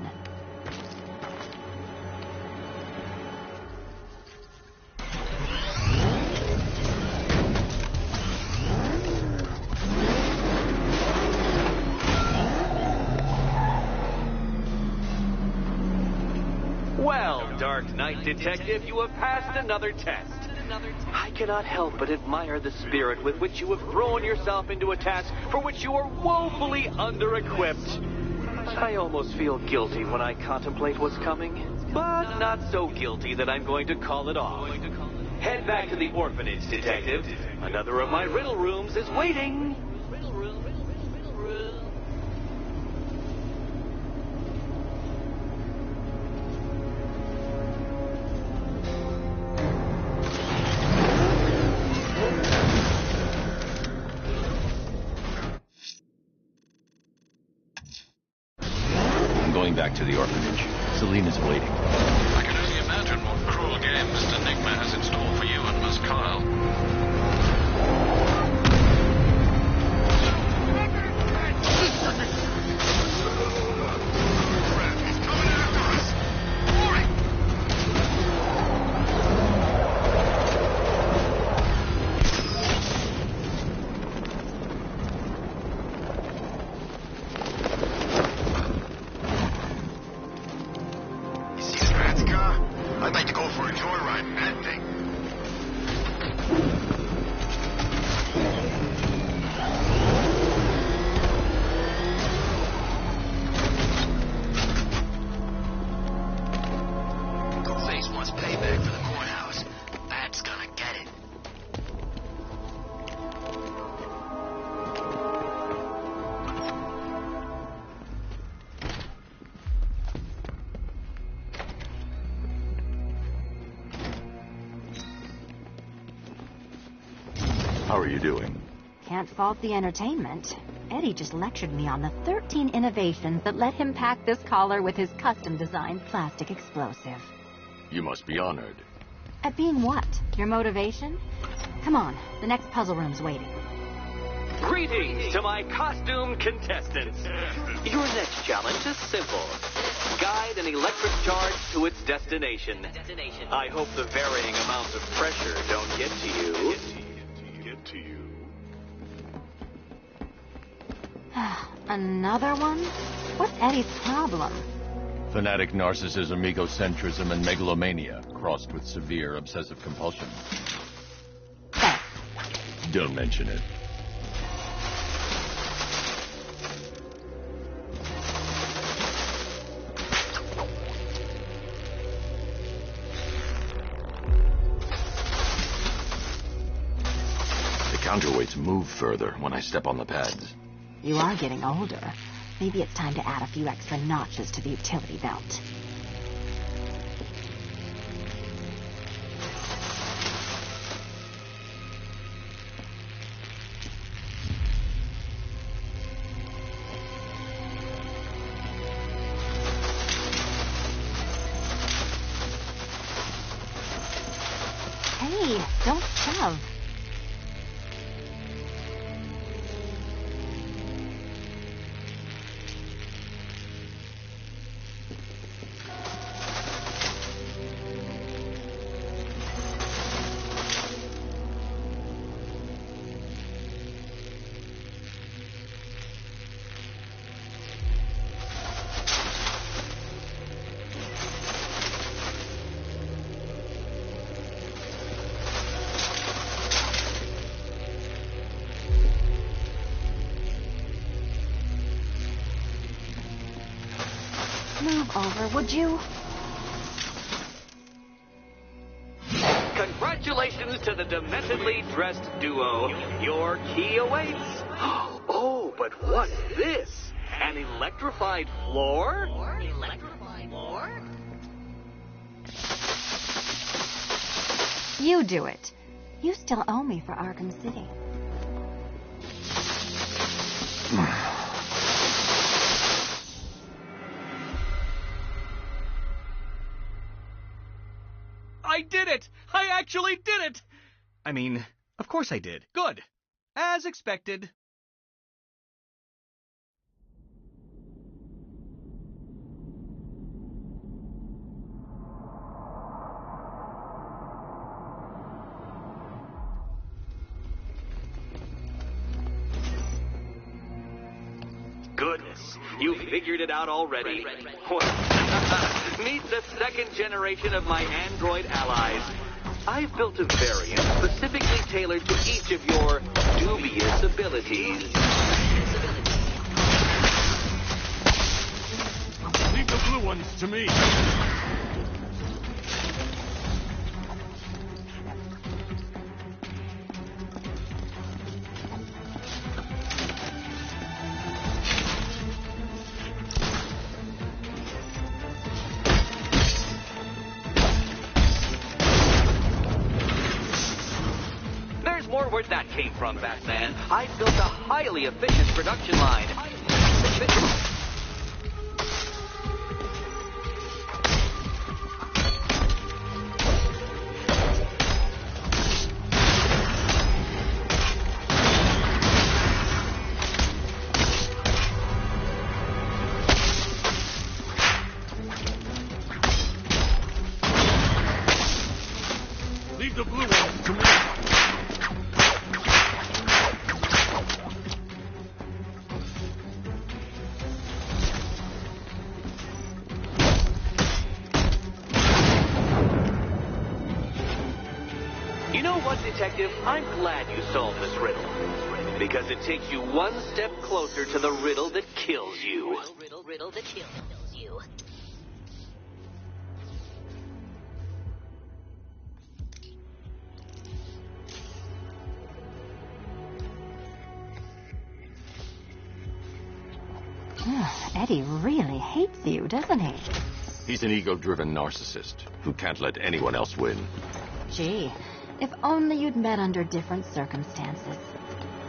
Well, Dark Knight Detective, you have passed another test. I cannot help but admire the spirit with which you have thrown yourself into a task for which you are woefully under-equipped. I almost feel guilty when I contemplate what's coming, but not so guilty that I'm going to call it off. Head back to the orphanage, Detective. Another of my riddle rooms is waiting. Back to the orphanage. Selena's waiting. I can only imagine what cruel game Mr. Nigma has in store for you and Miss Kyle. He's coming after us! Hurry! I'd like to go for a joyride in that thing. Two-Face wants payback for the courthouse. Bat's gonna get it. How are you doing? Can't fault the entertainment. Eddie just lectured me on the 13 innovations that let him pack this collar with his custom-designed plastic explosive. You must be honored. At being what? Your motivation? Come on, the next puzzle room's waiting. Greetings to my costume contestants. Your next challenge is simple. Guide an electric charge to its destination. I hope the varying amounts of pressure don't get to you. Another one? What's Eddie's problem? Fanatic narcissism, egocentrism, and megalomania. crossed with severe obsessive compulsion. Thanks. Don't mention it. The counterweights move further when I step on the pads. You are getting older. Maybe it's time to add a few extra notches to the utility belt. Hey, don't shove. Move over, would you? Congratulations to the dementedly dressed duo. Your key awaits. Oh, but what's this? An electrified floor? You do it. You still owe me for Arkham City. I did it! I actually did it! I mean, of course I did. Good. As expected. Goodness, you figured it out already. Meet the second generation of my android allies. I've built a variant specifically tailored to each of your dubious abilities. Leave the blue ones to me. Where that came from, Batman. I built a highly efficient production line. Leave the blue ones to me. Detective, I'm glad you solved this riddle. Because it takes you one step closer to the riddle that kills you. Riddle that kills you. Eddie really hates you, doesn't he? He's an ego-driven narcissist who can't let anyone else win. Gee, if only you'd met under different circumstances.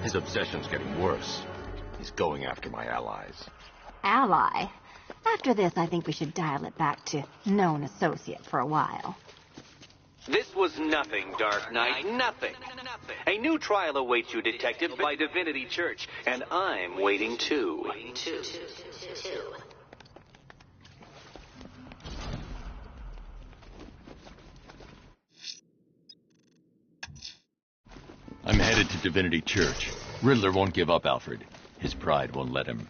His obsession's getting worse. He's going after my allies. Ally? After this, I think we should dial it back to known associate for a while. This was nothing, Dark Knight, nothing. A new trial awaits you, Detective, by Divinity Church, and I'm waiting too. I'm headed to Divinity Church. Riddler won't give up, Alfred. His pride won't let him.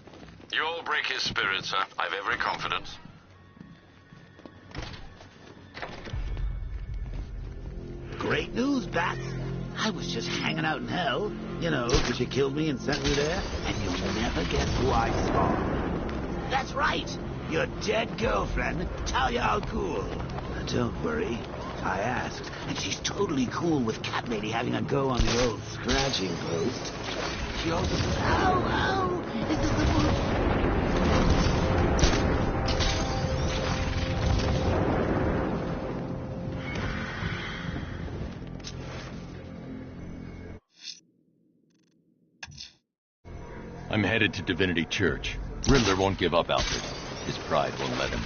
You'll break his spirit, sir. I've every confidence. great news, Bats. I was just hanging out in hell, you know, because you killed me and sent me there, and you'll never guess who I spawned. That's right, your dead girlfriend, Talia al Ghul. Now, don't worry, I asked, and she's totally cool with Cat Lady having a go on the old scratching post. She also says, ow, is this the book? I'm headed to Divinity Church. Riddler won't give up, Alfred. His pride won't let him.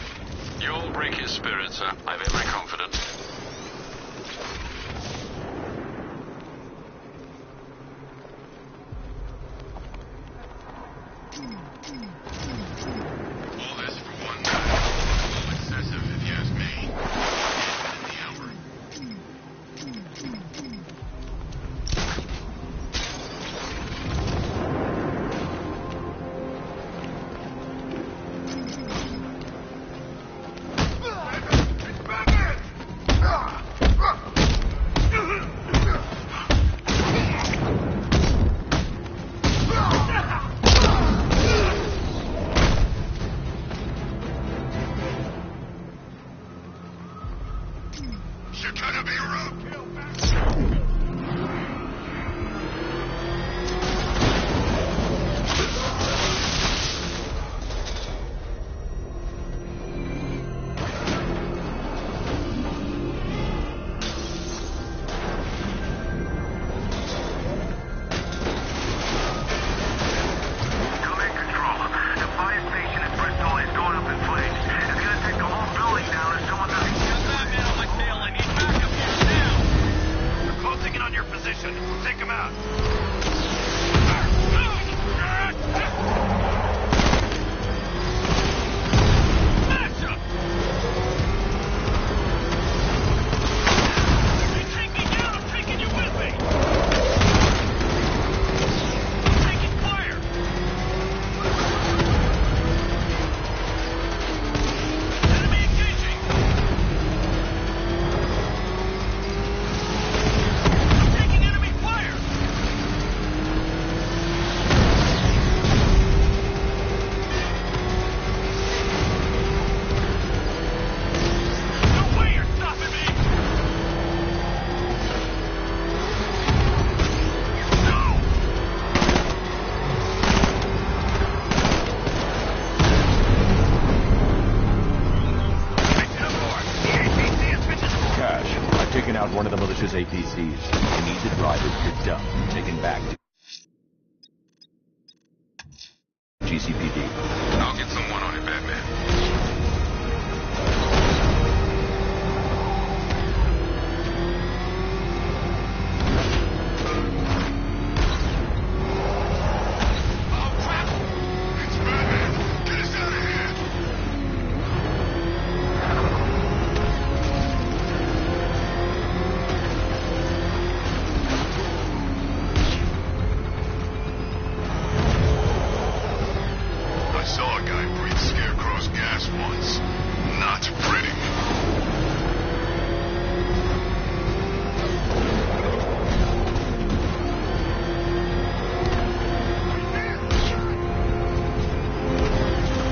You'll break his spirit, sir. I'm every confident. All this for one night. A little excessive, if you ask me. In the hour. You're gonna be roadkill. Command control. The fire station in Bristol is going up in flames. It's gonna take the whole building down if someone doesn't get that man on my tail. I need backup here now. They're closing in on your position. Take him out. Smash him! You take me down, I'm taking you with me. I'm taking fire. Enemy engaging! I'm taking enemy fire! No way you're stopping me! No! Fix it up more! The APC is visible! Cash, I've taken out one of the militia's APCs. I need the driver picked up and taken back to GCPD. I'll get someone on it, Batman. Oh, crap! It's Batman! Get us out of here! I saw a guy breathe Scarecrow's gas once. Not pretty.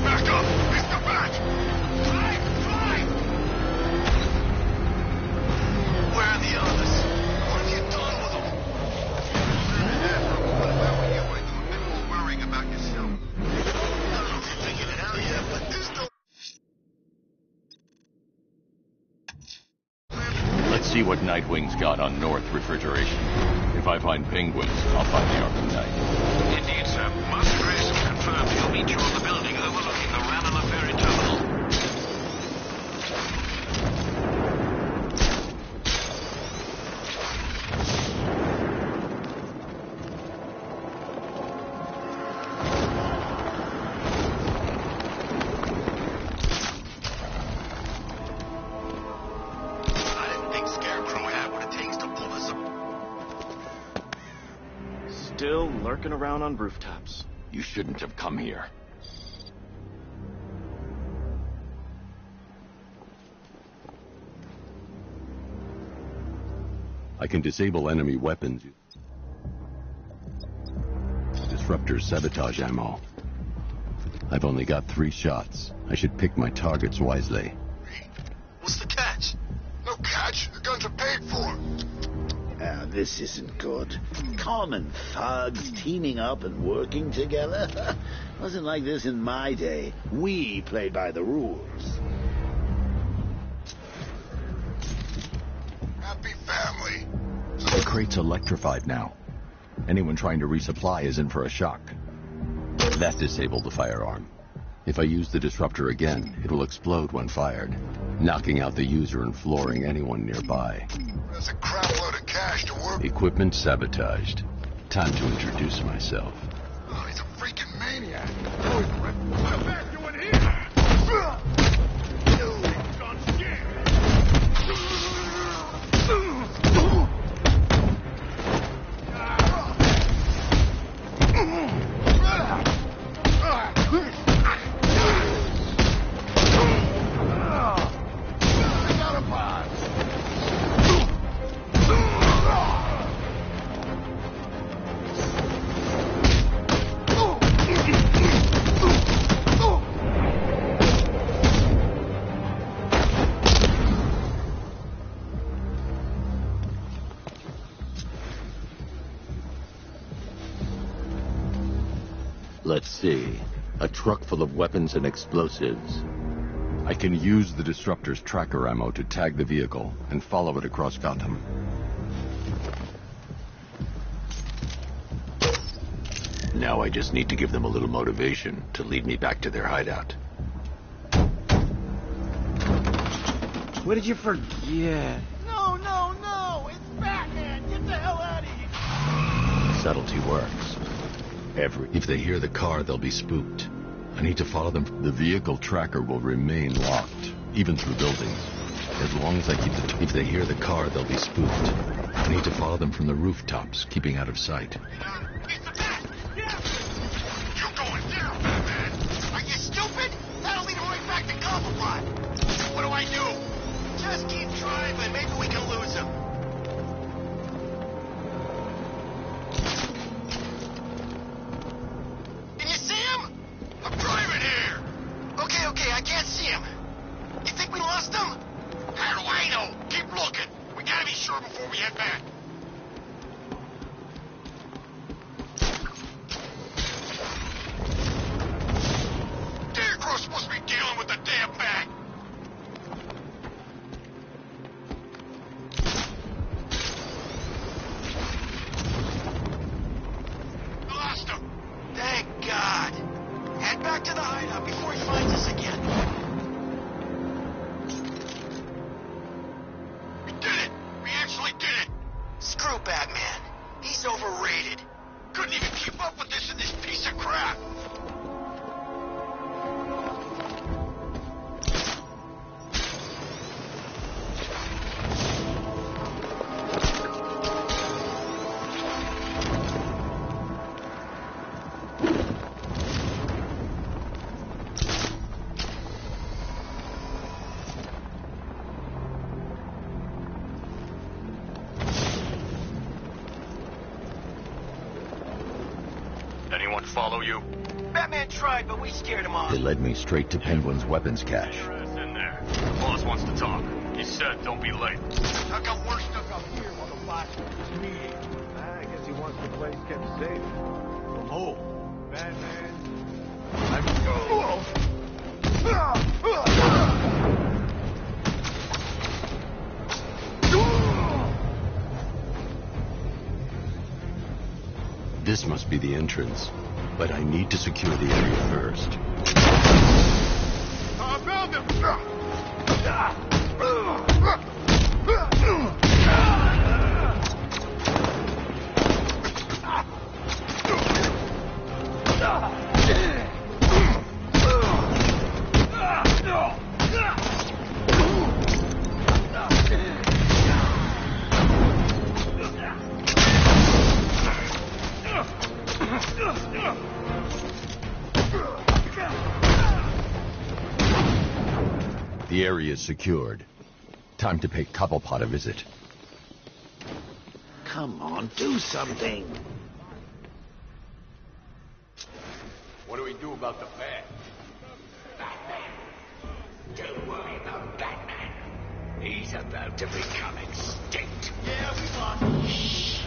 Back up! Mr. Bat! Drive! Where are the others? What have you done with them? What about you? Are you a bit more worrying about yourself? I don't know if you figured it out yet, but there's no... Let's see what Nightwing's got on North Refrigeration. If I find penguins, I'll find the Arkham Knight. Indeed, sir. Master Grace has confirmed he'll meet you on the building overlooking the Ranelagh Ferry Terminal. I didn't think Scarecrow had what it takes to pull this up. Still lurking around on rooftops. You shouldn't have come here. I can disable enemy weapons. Disruptor sabotage ammo. I've only got 3 shots. I should pick my targets wisely. What's the catch? No catch. The guns are paid for. This isn't good. Common thugs teaming up and working together. Wasn't like this in my day. We played by the rules. Happy family. The crate's electrified now. Anyone trying to resupply is in for a shock. That disabled the firearm. If I use the disruptor again, it will explode when fired, knocking out the user and flooring anyone nearby. That's a crapload of cash to work. Equipment sabotaged. Time to introduce myself. Oh, he's a freaking maniac. What back you in here? Gone Let's see. A truck full of weapons and explosives. I can use the disruptor's tracker ammo to tag the vehicle and follow it across Gotham. Now I just need to give them a little motivation to lead me back to their hideout. What did you forget? No! It's Batman! Get the hell out of here! Subtlety works. If they hear the car, they'll be spooked. I need to follow them. The vehicle tracker will remain locked, even through buildings. As long as I keep the... If they hear the car, they'll be spooked. I need to follow them from the rooftops, keeping out of sight. It's the Bat! Yeah! You're going down, Batman! Are you stupid? That'll lead right back to Cobblepot! What do I do? Just keep trying, but maybe we can lose him. Can you see him? I'm driving here. Okay, I can't see him. You think we lost him? How do I know? Keep looking. We gotta be sure before we head back. Darecross must be dealing with the damn Bat. Lost him. Thank God. Head back to the hideout before he finds us again. We did it. We actually did it. Screw Batman. He's overrated. Couldn't even keep up with this in this piece of crap. Anyone follow you? Batman tried, but we scared him off. They led me straight to Penguin's weapons cache. Your ass in there. The boss wants to talk. He said don't be late. How come we're stuck up here while the boss is meeting? I guess he wants the place kept safe. From who? Batman. This must be the entrance, but I need to secure the area first. I found him! The area is secured. Time to pay Cobblepot a visit. Come on, do something. What do we do about the bag? Don't worry about Batman. He's about to become extinct. Yeah, we lost. Shh.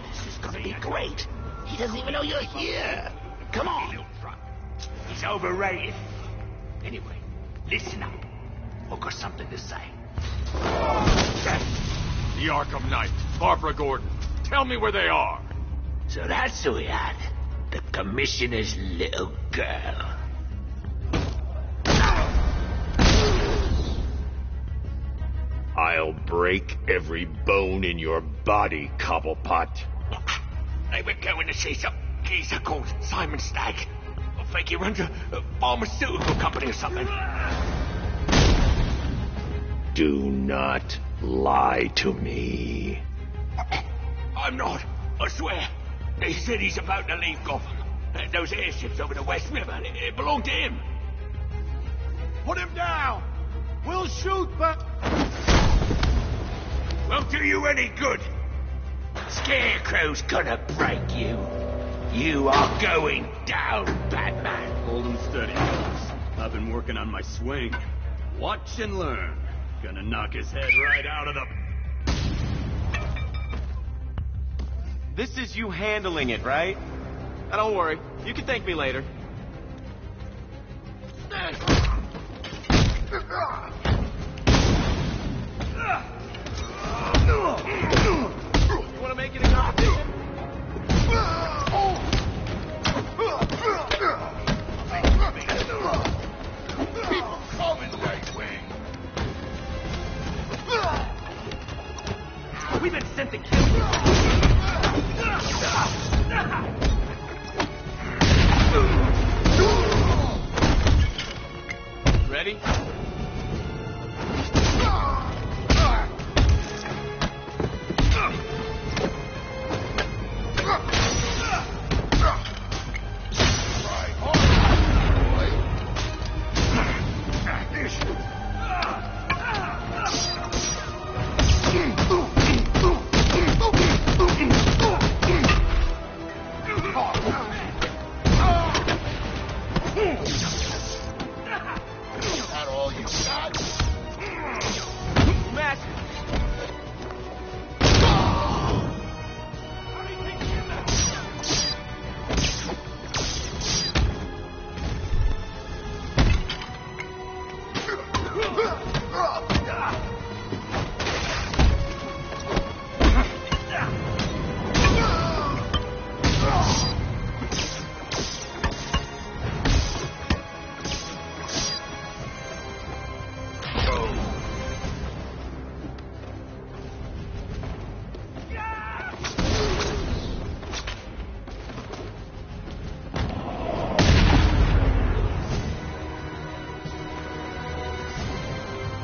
This is gonna be great. He doesn't even know you're here. Come on. He's overrated. Anyway, listen up. I've got something to say. The Arkham Knight, Barbara Gordon. Tell me where they are. So that's who we had. The Commissioner's little girl. I'll break every bone in your body, Cobblepot. They were going to see some geezer called Simon Stagg. I think he runs a pharmaceutical company or something. Do not lie to me. I'm not. I swear. They said he's about to leave Gotham. Those airships over the West River, it belonged to him. Put him down! We'll shoot, but... Won't do you any good. Scarecrow's gonna break you. You are going down, Batman. Hold him steady, fellas. I've been working on my swing. Watch and learn. Gonna knock his head right out of the... This is you handling it, right? Don't worry. You can thank me later. You want to make it a competition? People call me Nightwing. We've been sent to kill you. Ready? Not all you got. Master.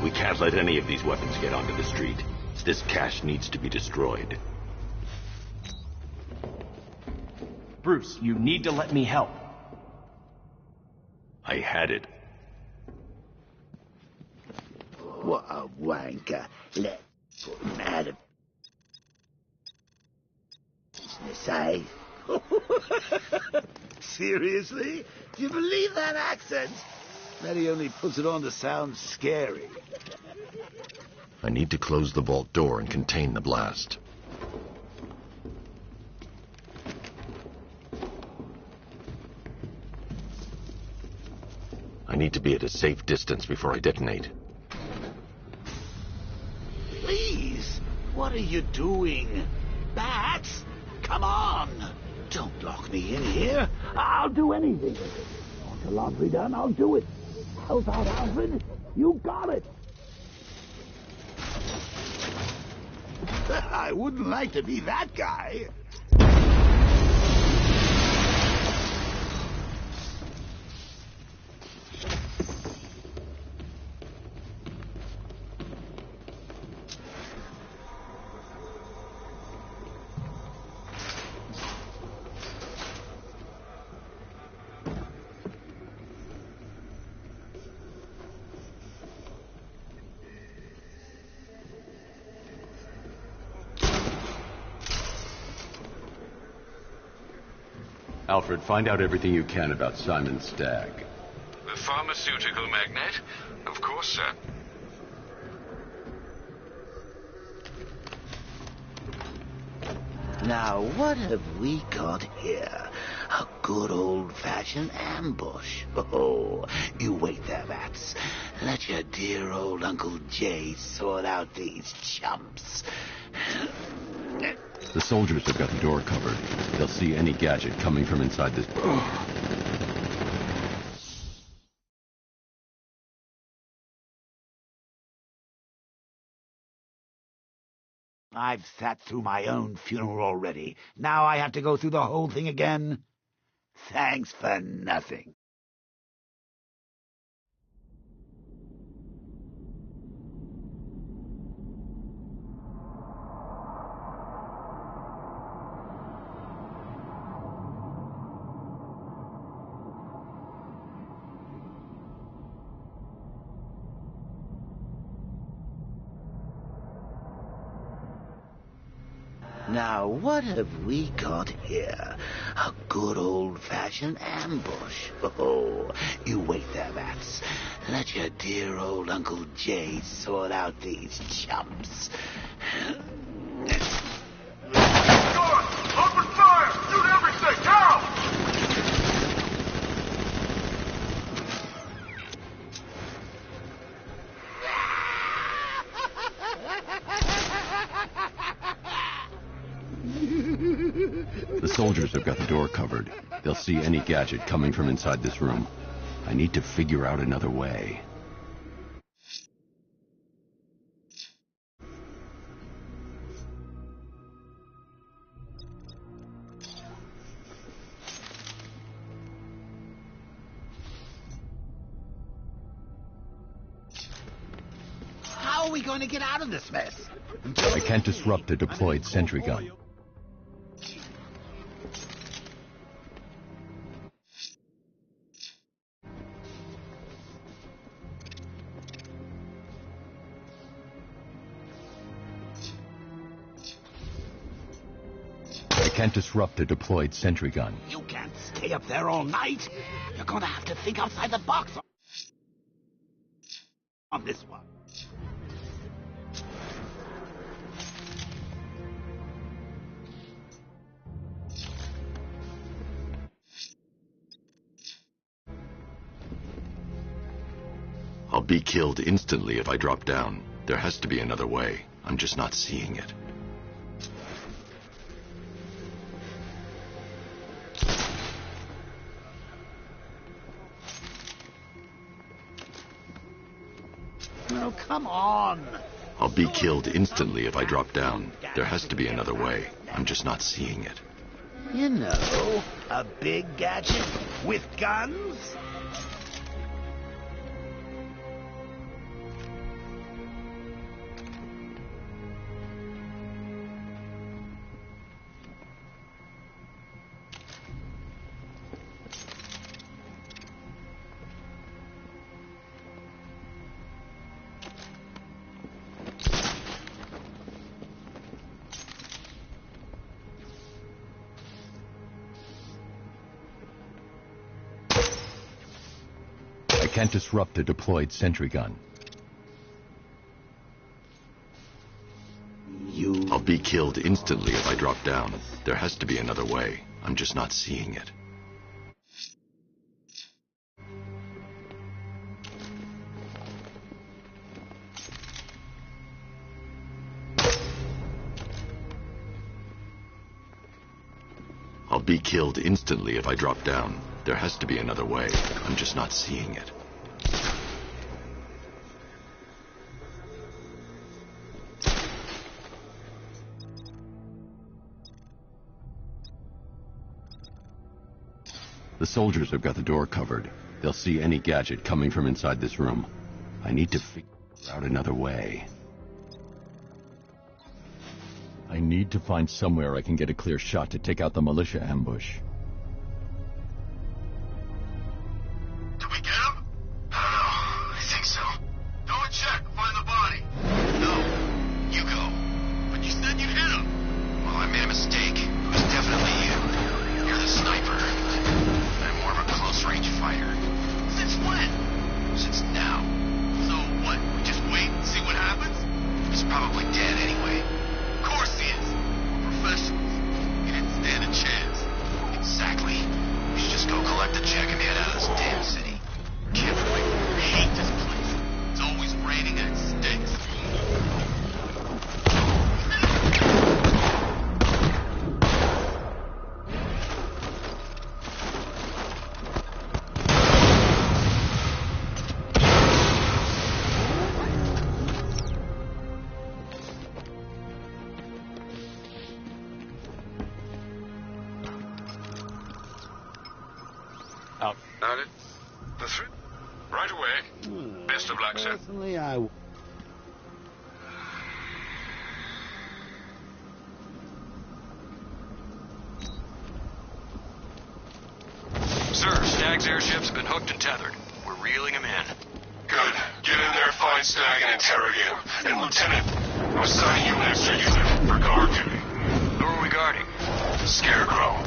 We can't let any of these weapons get onto the street. This cache needs to be destroyed. Bruce, you need to let me help. I had it. What a wanker. Let's put him out of business, eh? Seriously? Do you believe that accent? That he only puts it on to sound scary. I need to close the vault door and contain the blast. I need to be at a safe distance before I detonate. Please, what are you doing? Bats? Come on! Don't lock me in here. I'll do anything. Want the laundry done? I'll do it. Help out, Alfred. You got it. I wouldn't like to be that guy. Alfred, find out everything you can about Simon Stagg. The pharmaceutical magnate? Of course, sir. Now, what have we got here? A good old-fashioned ambush. Oh, you wait there, Bats. Let your dear old Uncle Jay sort out these chumps. The soldiers have got the door covered. They'll see any gadget coming from inside this... I've sat through my own funeral already. Now I have to go through the whole thing again? Thanks for nothing. Now, what have we got here? A good old-fashioned ambush. Oh, you wait there, Bats. Let your dear old Uncle Jay sort out these chumps. Open fire! Shoot everything! Now! The soldiers have got the door covered. They'll see any gadget coming from inside this room. I need to figure out another way. How are we going to get out of this mess? I can't disrupt the deployed sentry gun. I can't disrupt the deployed sentry gun. You can't stay up there all night. You're going to have to think outside the box on this one. I'll be killed instantly if I drop down. There has to be another way. I'm just not seeing it. Oh, come on. I'll be killed instantly if I drop down. There has to be another way. I'm just not seeing it. You know, a big gadget with guns? I can't disrupt the deployed sentry gun. I'll be killed instantly if I drop down. There has to be another way. I'm just not seeing it. I'll be killed instantly if I drop down. There has to be another way. I'm just not seeing it. The soldiers have got the door covered. They'll see any gadget coming from inside this room. I need to figure out another way. I need to find somewhere I can get a clear shot to take out the militia ambush. Did we get him? I think so. Go and check. Find the body. No. You go. But you said you hit him. Well, I made a mistake. It was definitely you. You're the sniper. Out. Got it. The three. Right away. Best of luck, sir. Personally, Sir, Stagg's airship's been hooked and tethered. We're reeling him in. Good. Get in there, find Stagg, and interrogate him. And Lieutenant, I'm assigning you an extra unit for guard duty. Who are we guarding? The Scarecrow.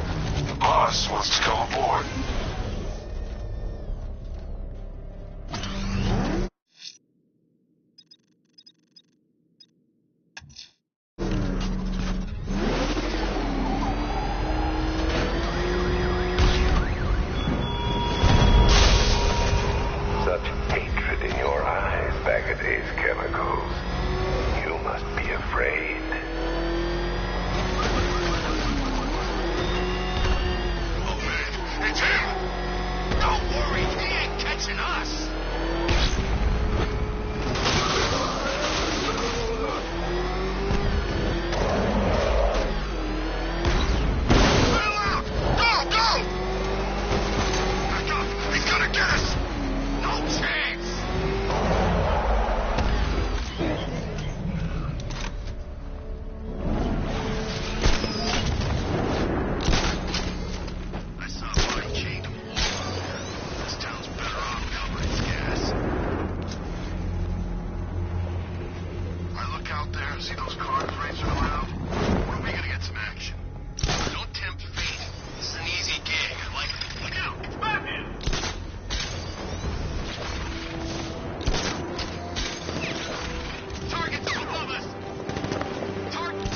The boss wants to come aboard. Such hatred in your eyes, Bagaday's chemicals. You must be afraid. Oh, man, it's him! Don't worry, he ain't catching us! Bail out! Go, go! Back up! He's gonna get us! No chance! I saw a body chained to a wall out there. This town's better off covering its gas. I look out there and see those cars racing around. When are we gonna get some action? Don't tempt fate. This is an easy gig. I like it. Look out! It's Batman! Target's above us! Target!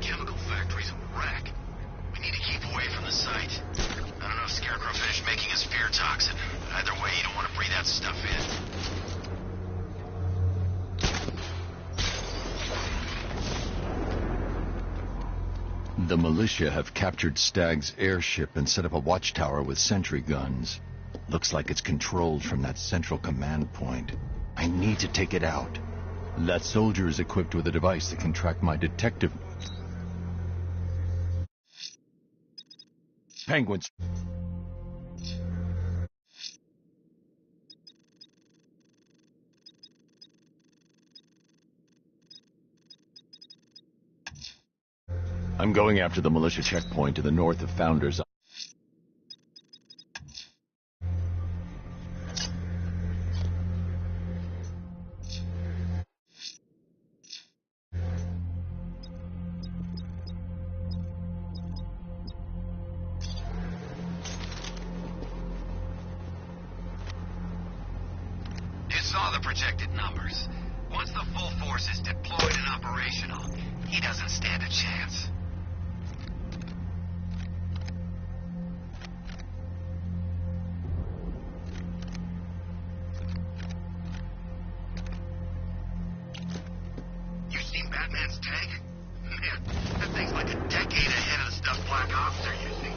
Chemical factory's a wreck. We need to keep away from the site. I don't know if Scarecrow finished making his fear toxin. Either way, you don't want to breathe that stuff in. The militia have captured Stagg's airship and set up a watchtower with sentry guns. Looks like it's controlled from that central command point. I need to take it out. That soldier is equipped with a device that can track my detective... Penguins. I'm going after the militia checkpoint to the north of Founders. You saw the projected numbers. Once the full force is deployed and operational, he doesn't stand a chance. You seen Batman's tank? Man, that thing's like a decade ahead of the stuff Black Ops are using.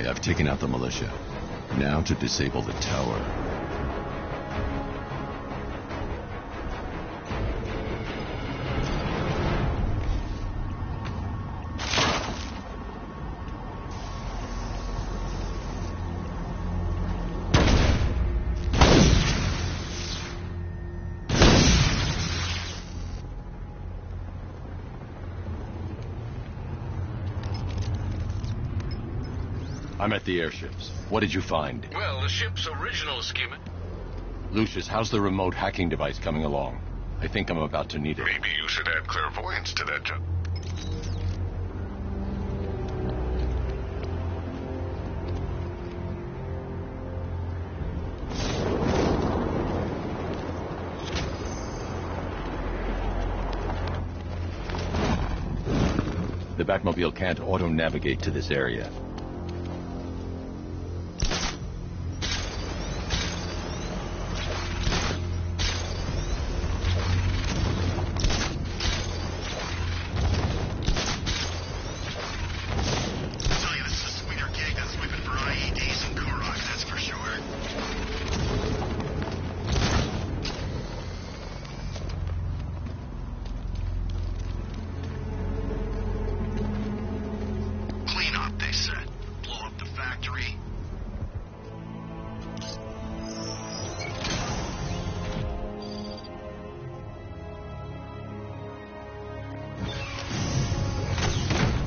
Okay, I've taken out the militia. Now to disable the tower. I'm at the airships. What did you find? Well, the ship's original schema... Lucius, how's the remote hacking device coming along? I think I'm about to need it. Maybe you should add clairvoyance to that job. The Batmobile can't auto-navigate to this area.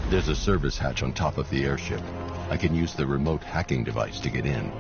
There's a service hatch on top of the airship. I can use the remote hacking device to get in.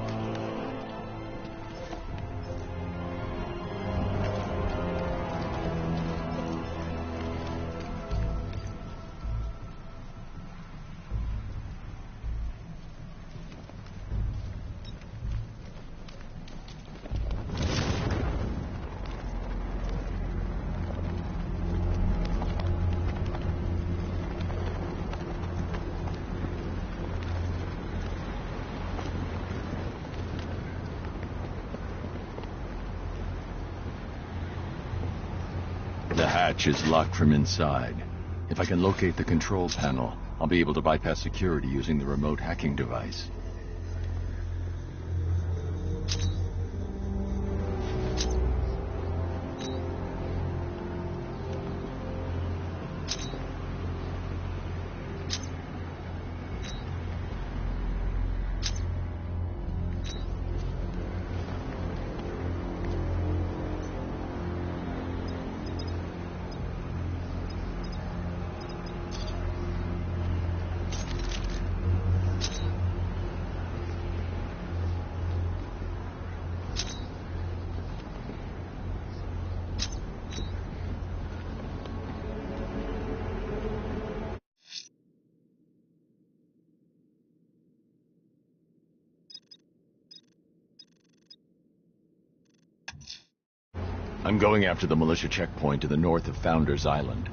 The hatch is locked from inside. If I can locate the control panel, I'll be able to bypass security using the remote hacking device. I'm going after the militia checkpoint to the north of Founders Island.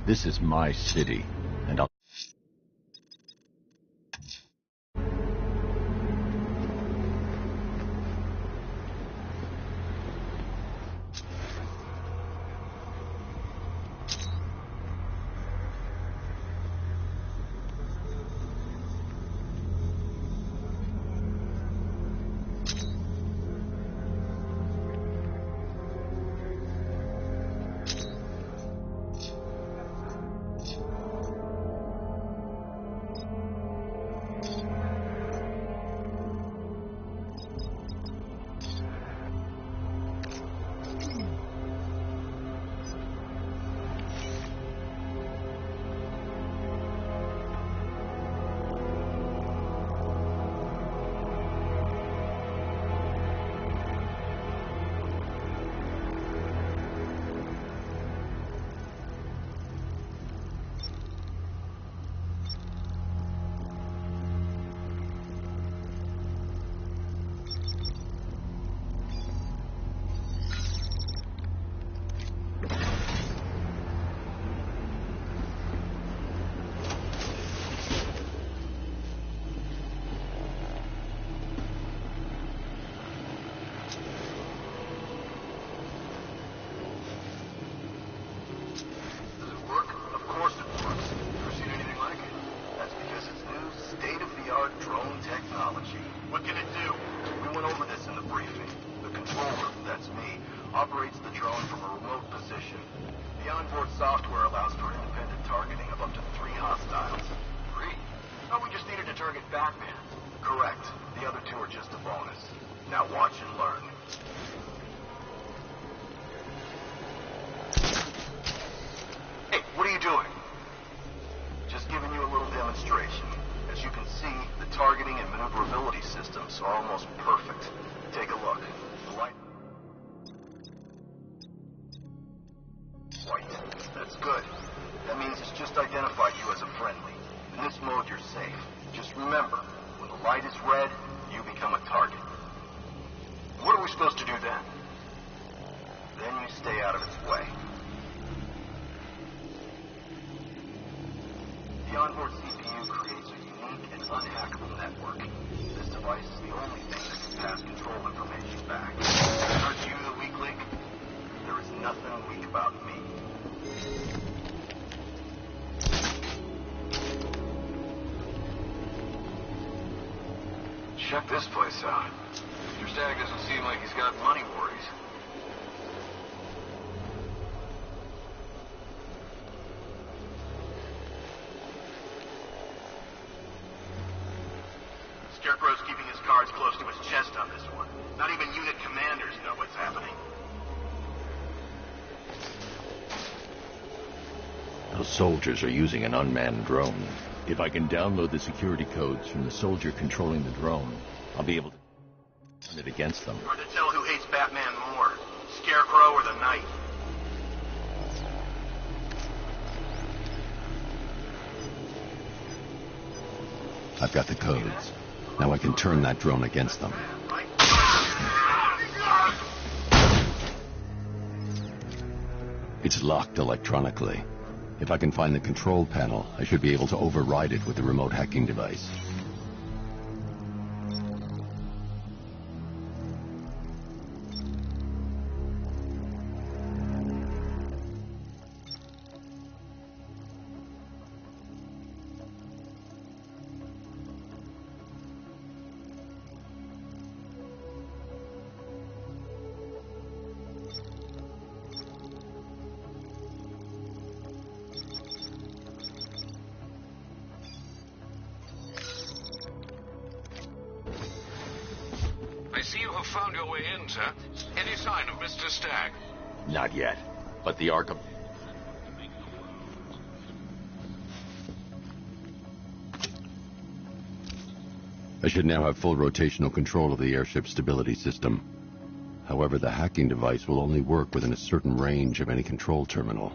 This is my city, and I'll... Operates the drone from a remote position. The onboard software allows for independent targeting of up to 3 hostiles. 3? Oh, we just needed to target Batman. Correct. The other 2 are just a bonus. Now watch and learn. Hey, what are you doing? Just giving you a little demonstration. As you can see, the targeting and maneuverability systems are almost perfect. Take a look. The light... White. That's good. That means it's just identified you as a friendly. In this mode, you're safe. Just remember, when the light is red, you become a target. What are we supposed to do then? Then you stay out of its way. The onboard CPU creates a unique and unhackable network. This device is the only thing that can pass control information back. Aren't you the weak link? There is nothing weak about me. Check this place out. Mr. Stagg doesn't seem like he's got money worries. Scarecrow's keeping his cards close to his chest on this one. Not even unit commanders know what's happening. Those soldiers are using an unmanned drone. If I can download the security codes from the soldier controlling the drone, I'll be able to turn it against them. Hard to tell who hates Batman more, Scarecrow or the Knight. I've got the codes. Now I can turn that drone against them. It's locked electronically. If I can find the control panel, I should be able to override it with the remote hacking device. I see you have found your way in, sir. Any sign of Mr. Stagg? Not yet, but the Arkham... I should now have full rotational control of the airship stability system. However, the hacking device will only work within a certain range of any control terminal.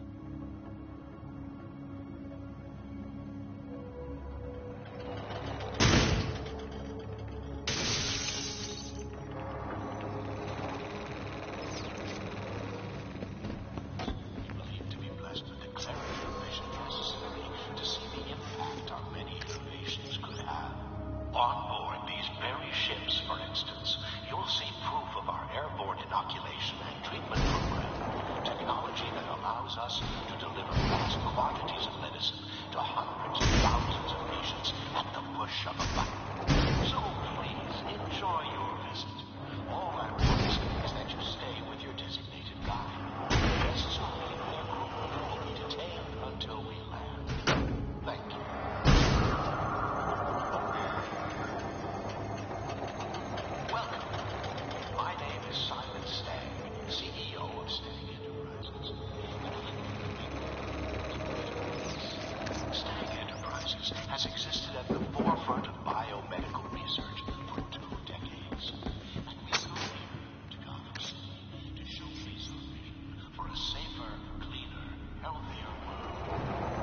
Has existed at the forefront of biomedical research for 2 decades. And we are here to Gotham City to showcase our vision for a safer, cleaner, healthier world.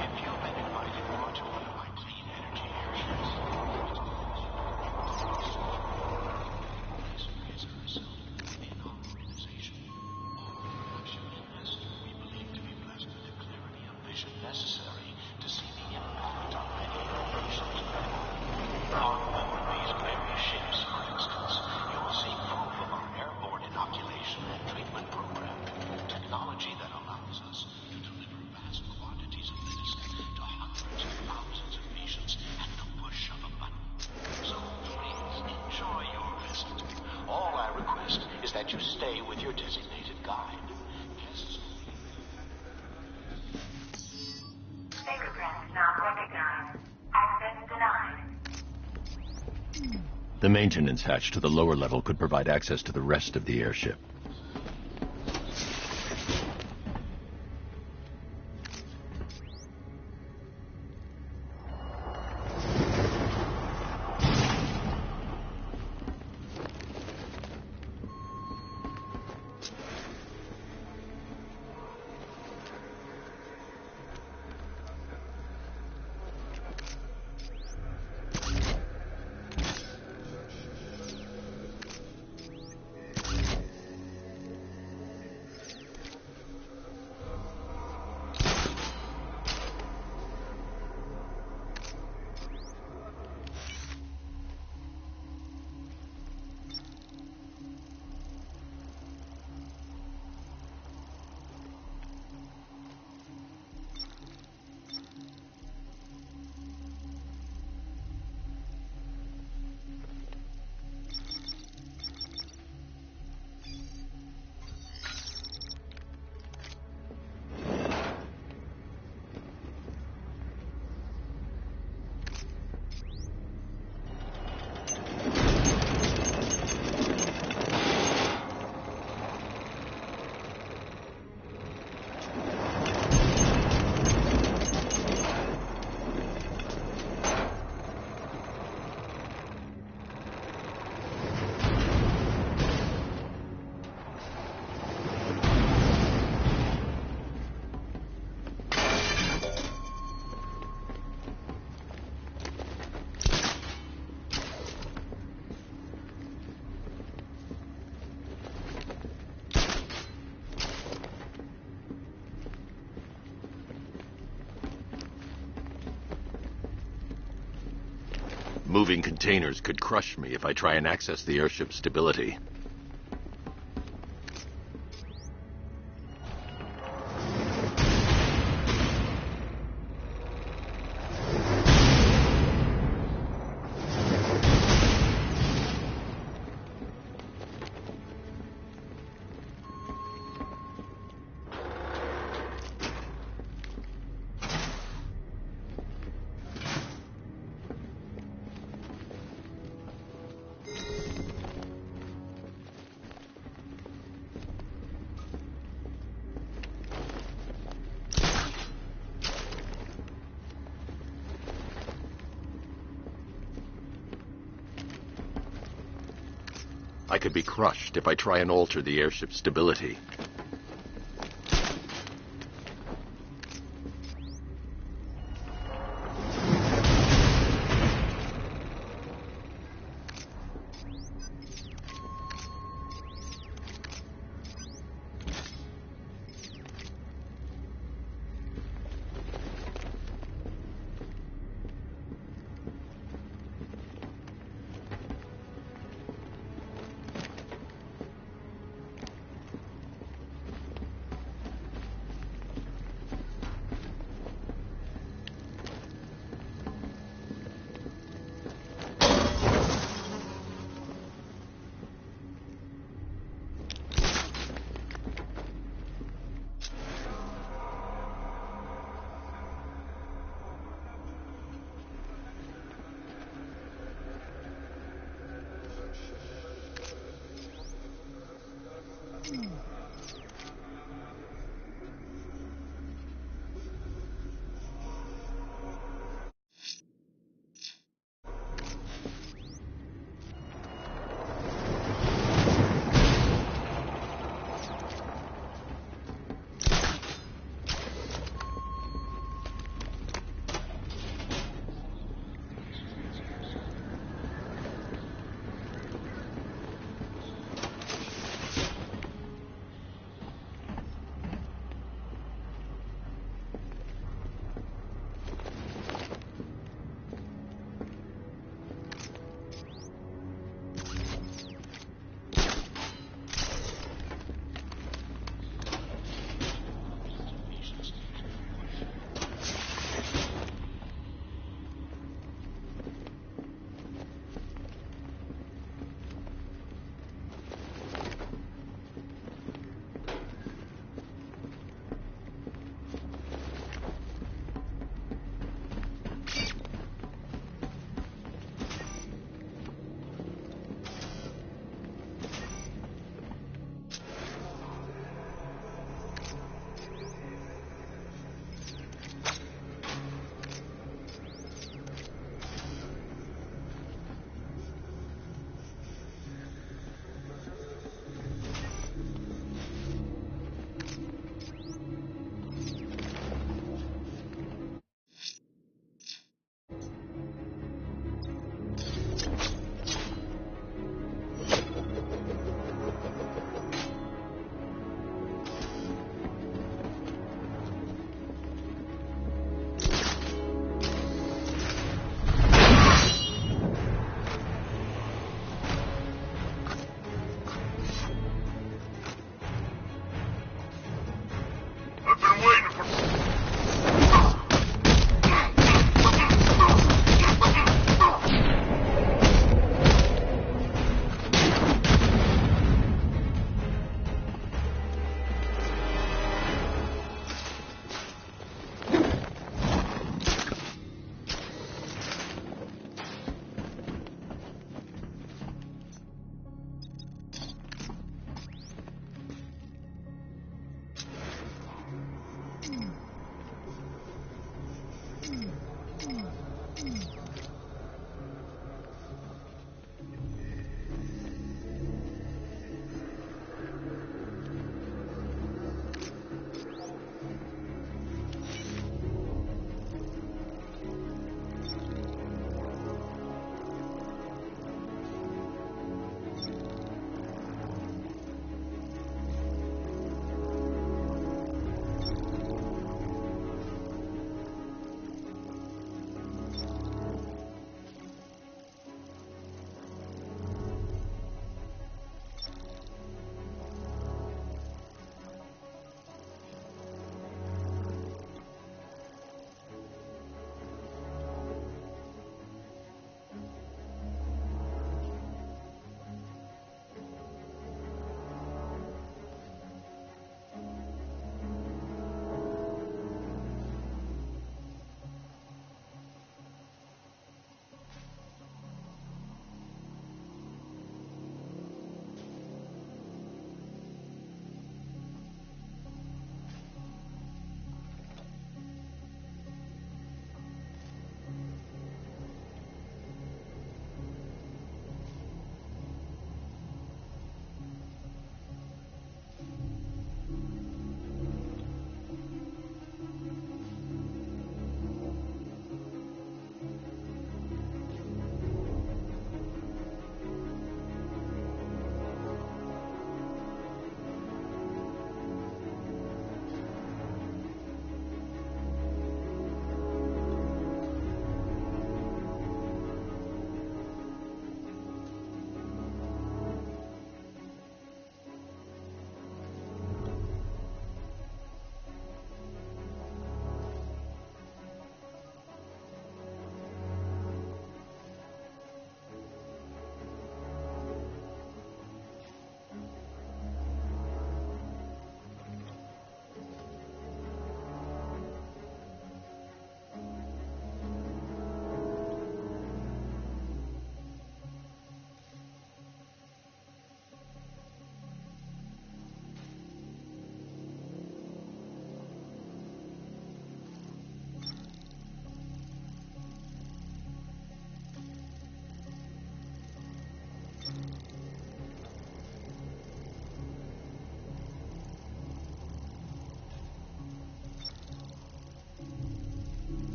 If you've been invited onto one of my clean energy airships, this is herself in our organization. We believe to be blessed with the clarity of vision necessary to see the impact on many nations. On board these very ships, for instance, you will see proof of our airborne inoculation and treatment program, technology that allows us to deliver vast quantities of medicine to hundreds of thousands of patients at the push of a button. So please enjoy your visit. All I request is that you stay with your designated guide. The maintenance hatch to the lower level could provide access to the rest of the airship. Moving containers could crush me if I try and access the airship's stability. I could be crushed if I try and alter the airship's stability.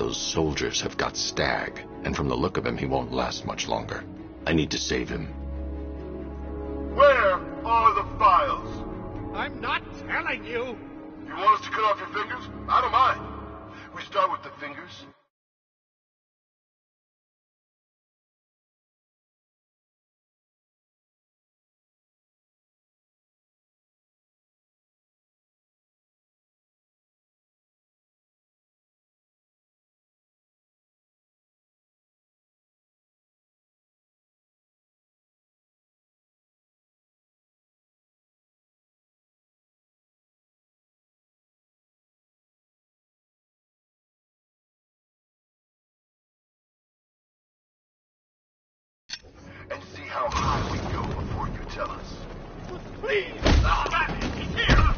those soldiers have got Stagg, and from the look of him, he won't last much longer. I need to save him. Where are the files? I'm not telling you. You want us to cut off your fingers? I don't mind. We start with the fingers. And see how high we go before you tell us. Please! Batman, he's here!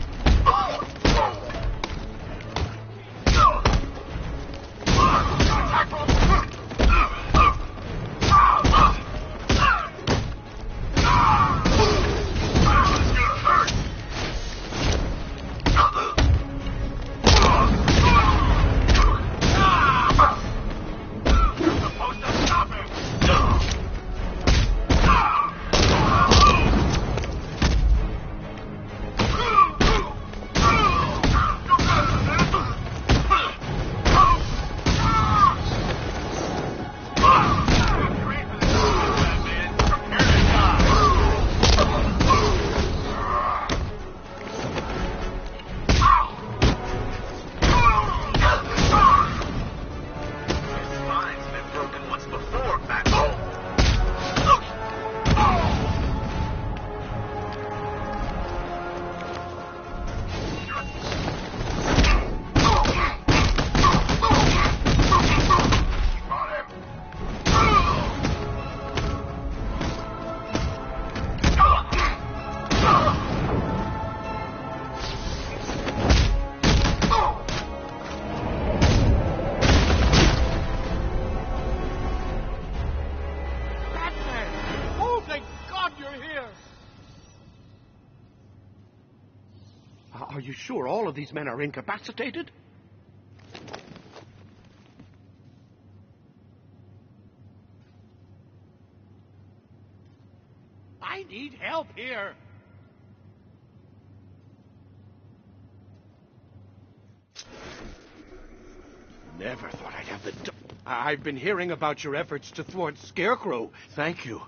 Are you sure all of these men are incapacitated? I need help here. Never thought I'd have the... I've been hearing about your efforts to thwart Scarecrow. Thank you.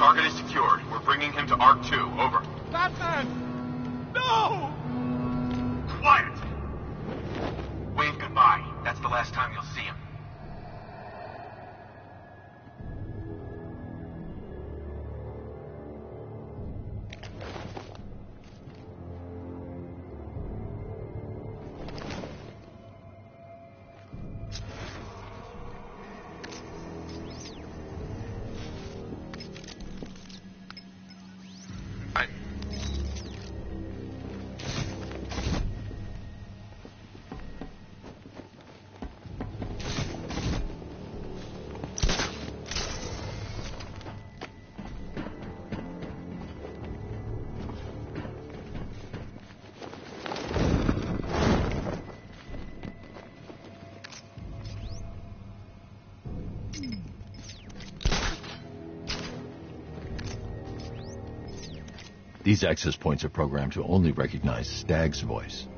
Target is secured. We're bringing him to Arc 2. Over. Batman! No! Quiet! Wave goodbye. That's the last time you'll see him. These access points are programmed to only recognize Stagg's voice.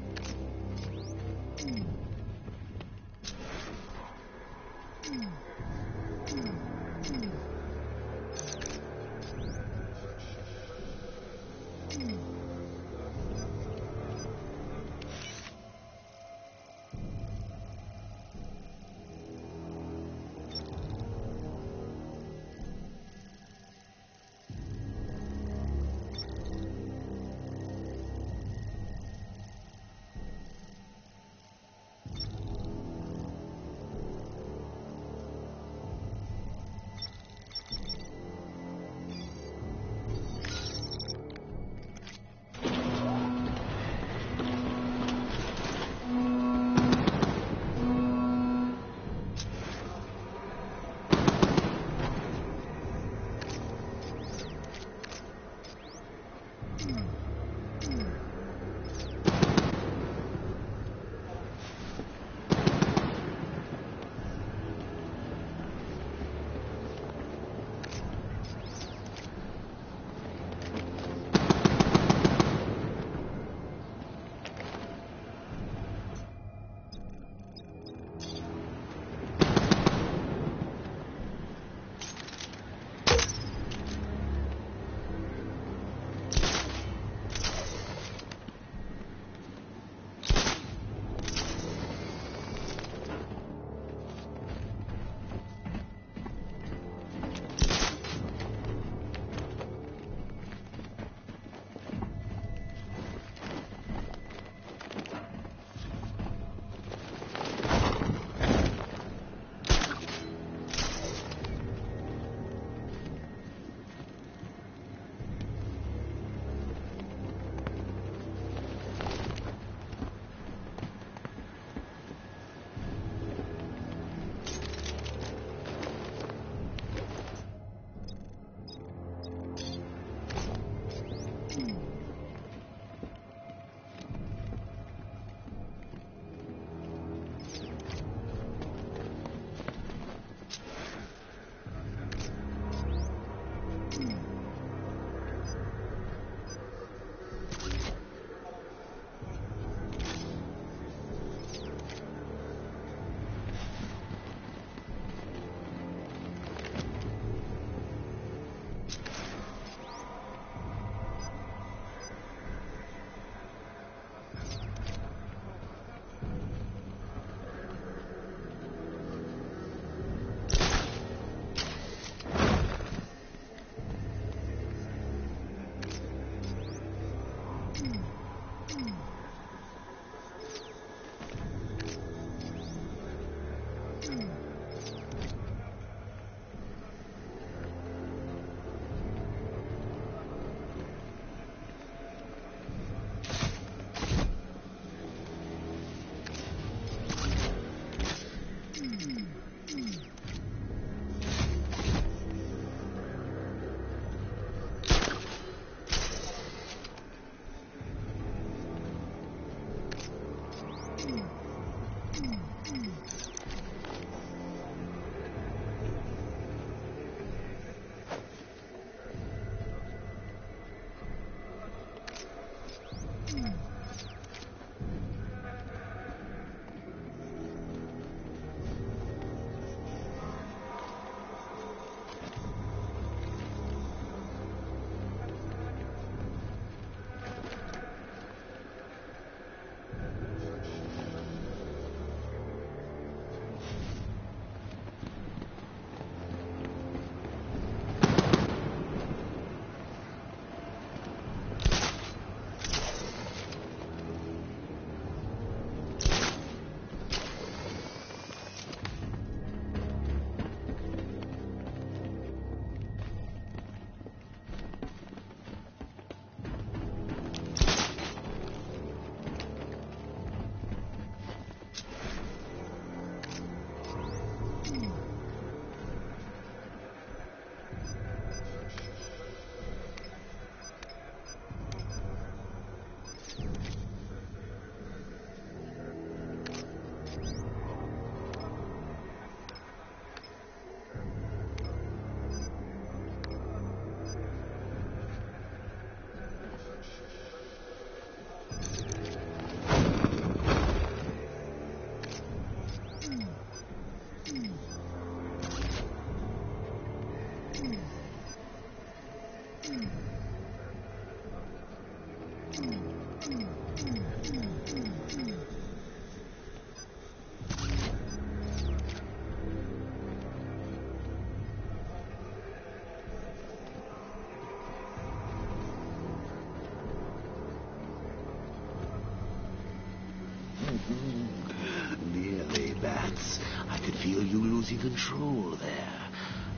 Nearly, Bats. I could feel you losing control there.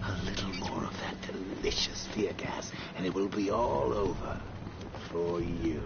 A little more of that delicious tear gas, and it will be all over. For you.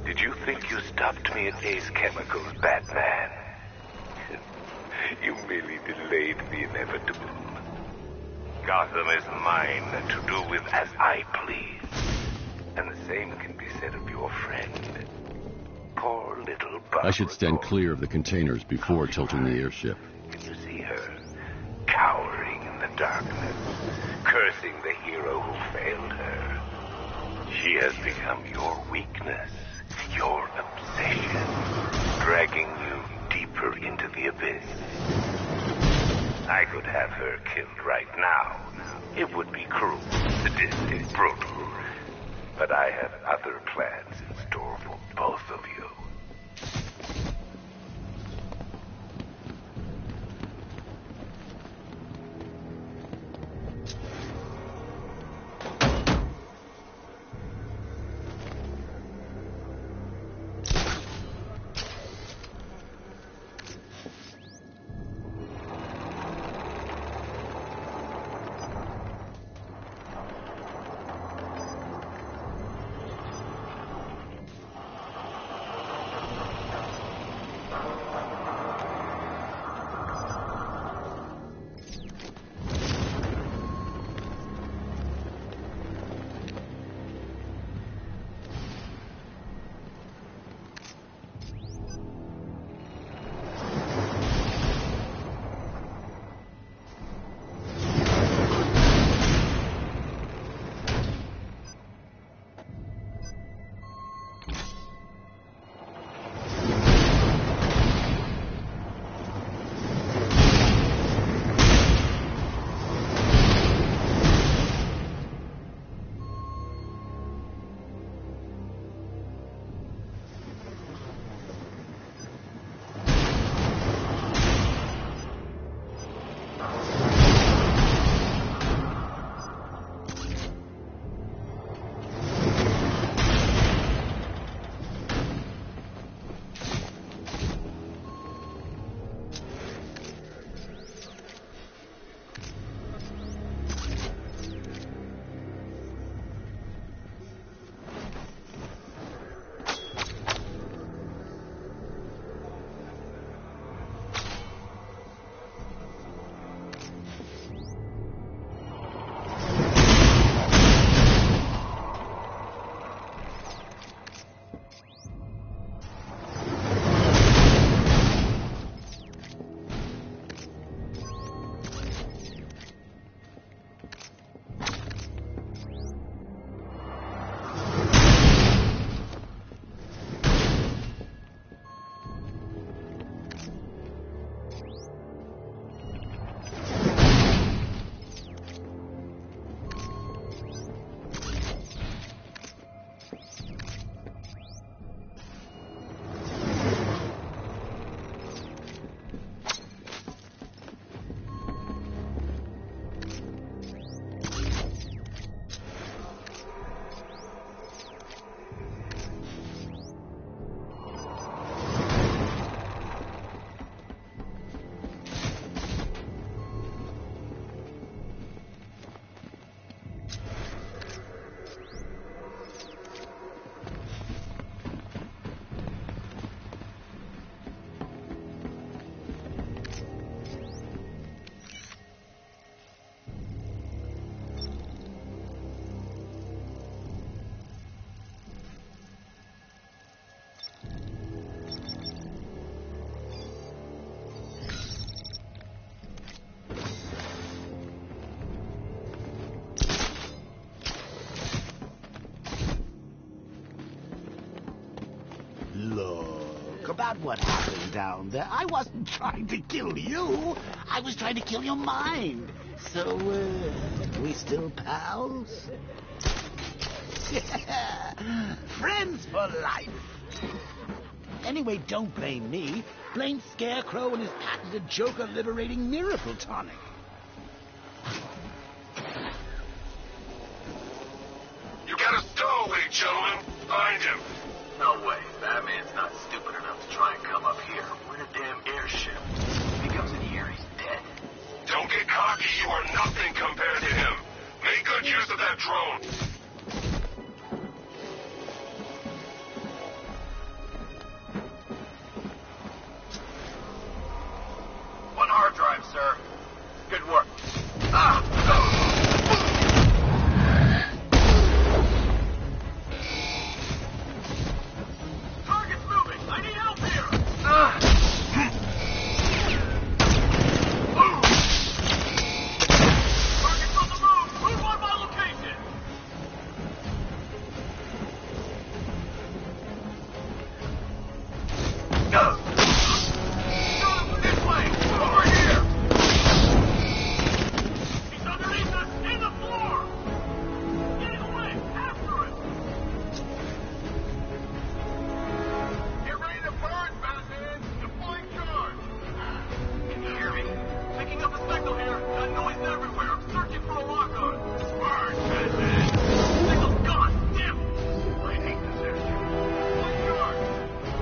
Did you think you stopped me at Ace Chemicals, Batman? You merely delayed the inevitable. Gotham is mine to do with as I please. And the same can be said of your friend. Poor little Barbara. I should stand clear of the containers before tilting the airship. Can you see her? Cowering in the darkness, cursing the hero who failed her. She has become your weakness, your obsession, dragging you deeper into the abyss. I could have her killed right now. It would be cruel, sadistic, brutal. But I have other plans in store for both of you. about what happened down there. I wasn't trying to kill you. I was trying to kill your mind. So, we still pals? Friends for life. Anyway, don't blame me. Blame Scarecrow and his patented Joker-liberating miracle tonic. You got a stowaway, gentlemen. Find him. No way. Batman's not stupid enough to try and come up here. We're in a damn airship. If he comes in here, he's dead. Don't get cocky. You are nothing compared to him. Make good use of that drone. One hard drive, sir. Good work. Target's moving. I need help here. Target's on the move. Move on my location. This way. Over here. He's underneath us in the floor. Getting away. After it. Get ready to burn, Batman. Deploying charge. Can you hear me? Picking up a signal here. Got noise everywhere. I'm searching for a lock-on. Burn, Batman. Signal's gone. Damn. I hate this airship. Deploying charge.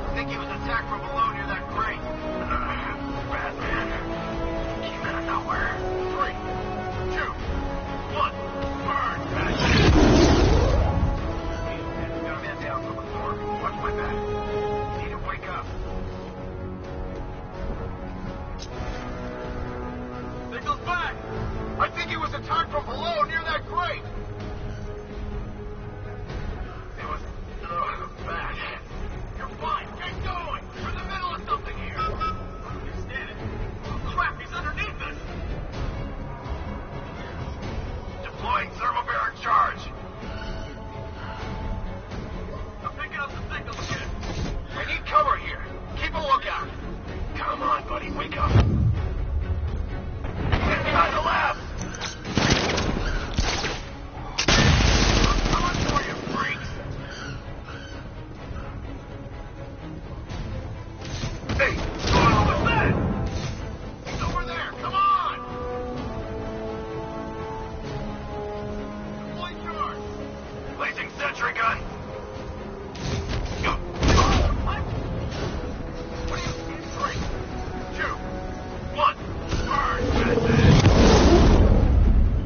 I think he was attacked from below near that crate. Batman. Came out of nowhere. 3, 2, 1. Burn, Batman. Got a man down from the floor. Watch my back. Need to wake up. Signal's back. I think he was attacked from below near that crate. It was bad. You're fine. Get going. We're in the middle of something here. Understand it. Oh, crap. He's underneath us. Deploying thermobaric charge. I'm picking up the signal again. I need cover here. Keep a lookout. Come on, buddy. Wake up. Behind the left. I'm coming for you, freaks. Hey, what's going on with that? He's over there. Come on. Deploy charge. Placing sentry gun. Go. What? What are you? 3, 2, 1. Burn, Batman.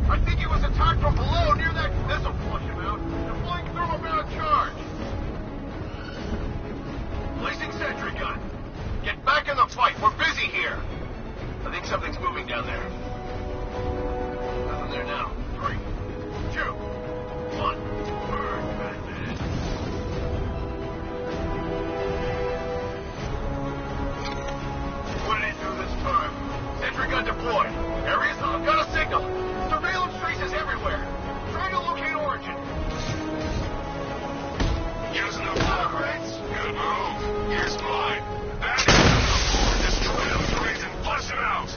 I think he was attacked from below near that. This'll flush him out. Deploying thermobaric charge. Placing sentry gun. Get back in the fight. We're busy here. I think something's moving down there. Nothing there now. 3, 2, 1. Burn, Batman. What did he do this time? Sentry gun deployed. Areas, I've got a signal. Surveillance traces everywhere. Trying to locate origin. Using the block rates. Good move. Here's mine. Back into the floor. Destroy those rates and flush them out.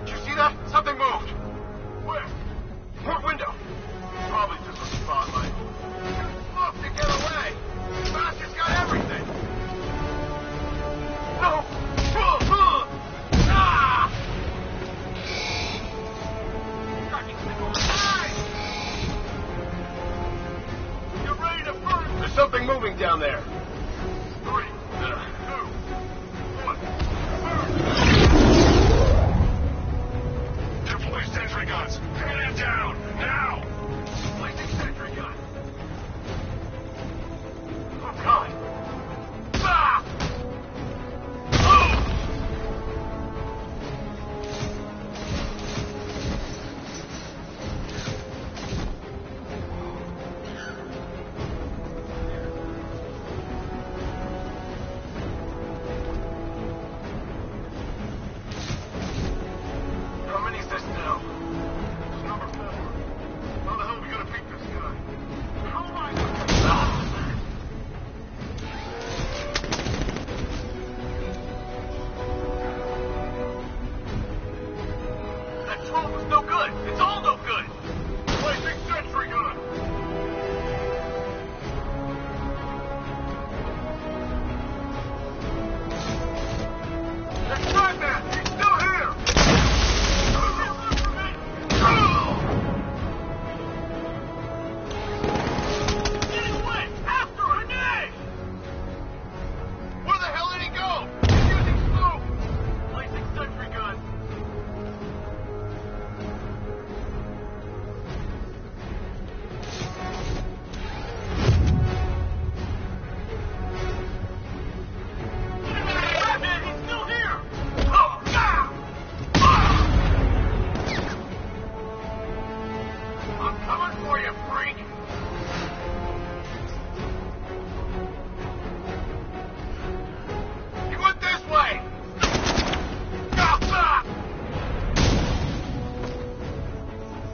Did you see that? Something moved. Where? Port window. Probably just a spotlight. Look, to get away. Bastard's got everything. No. Ah! Tracking signal. Hey! You're ready to burn. There's something moving down there. 3, 2, 1. Burn. Deploy sentry guns. Hand it down. Now. Placing sentry gun. Oh, God. Ah! Oh!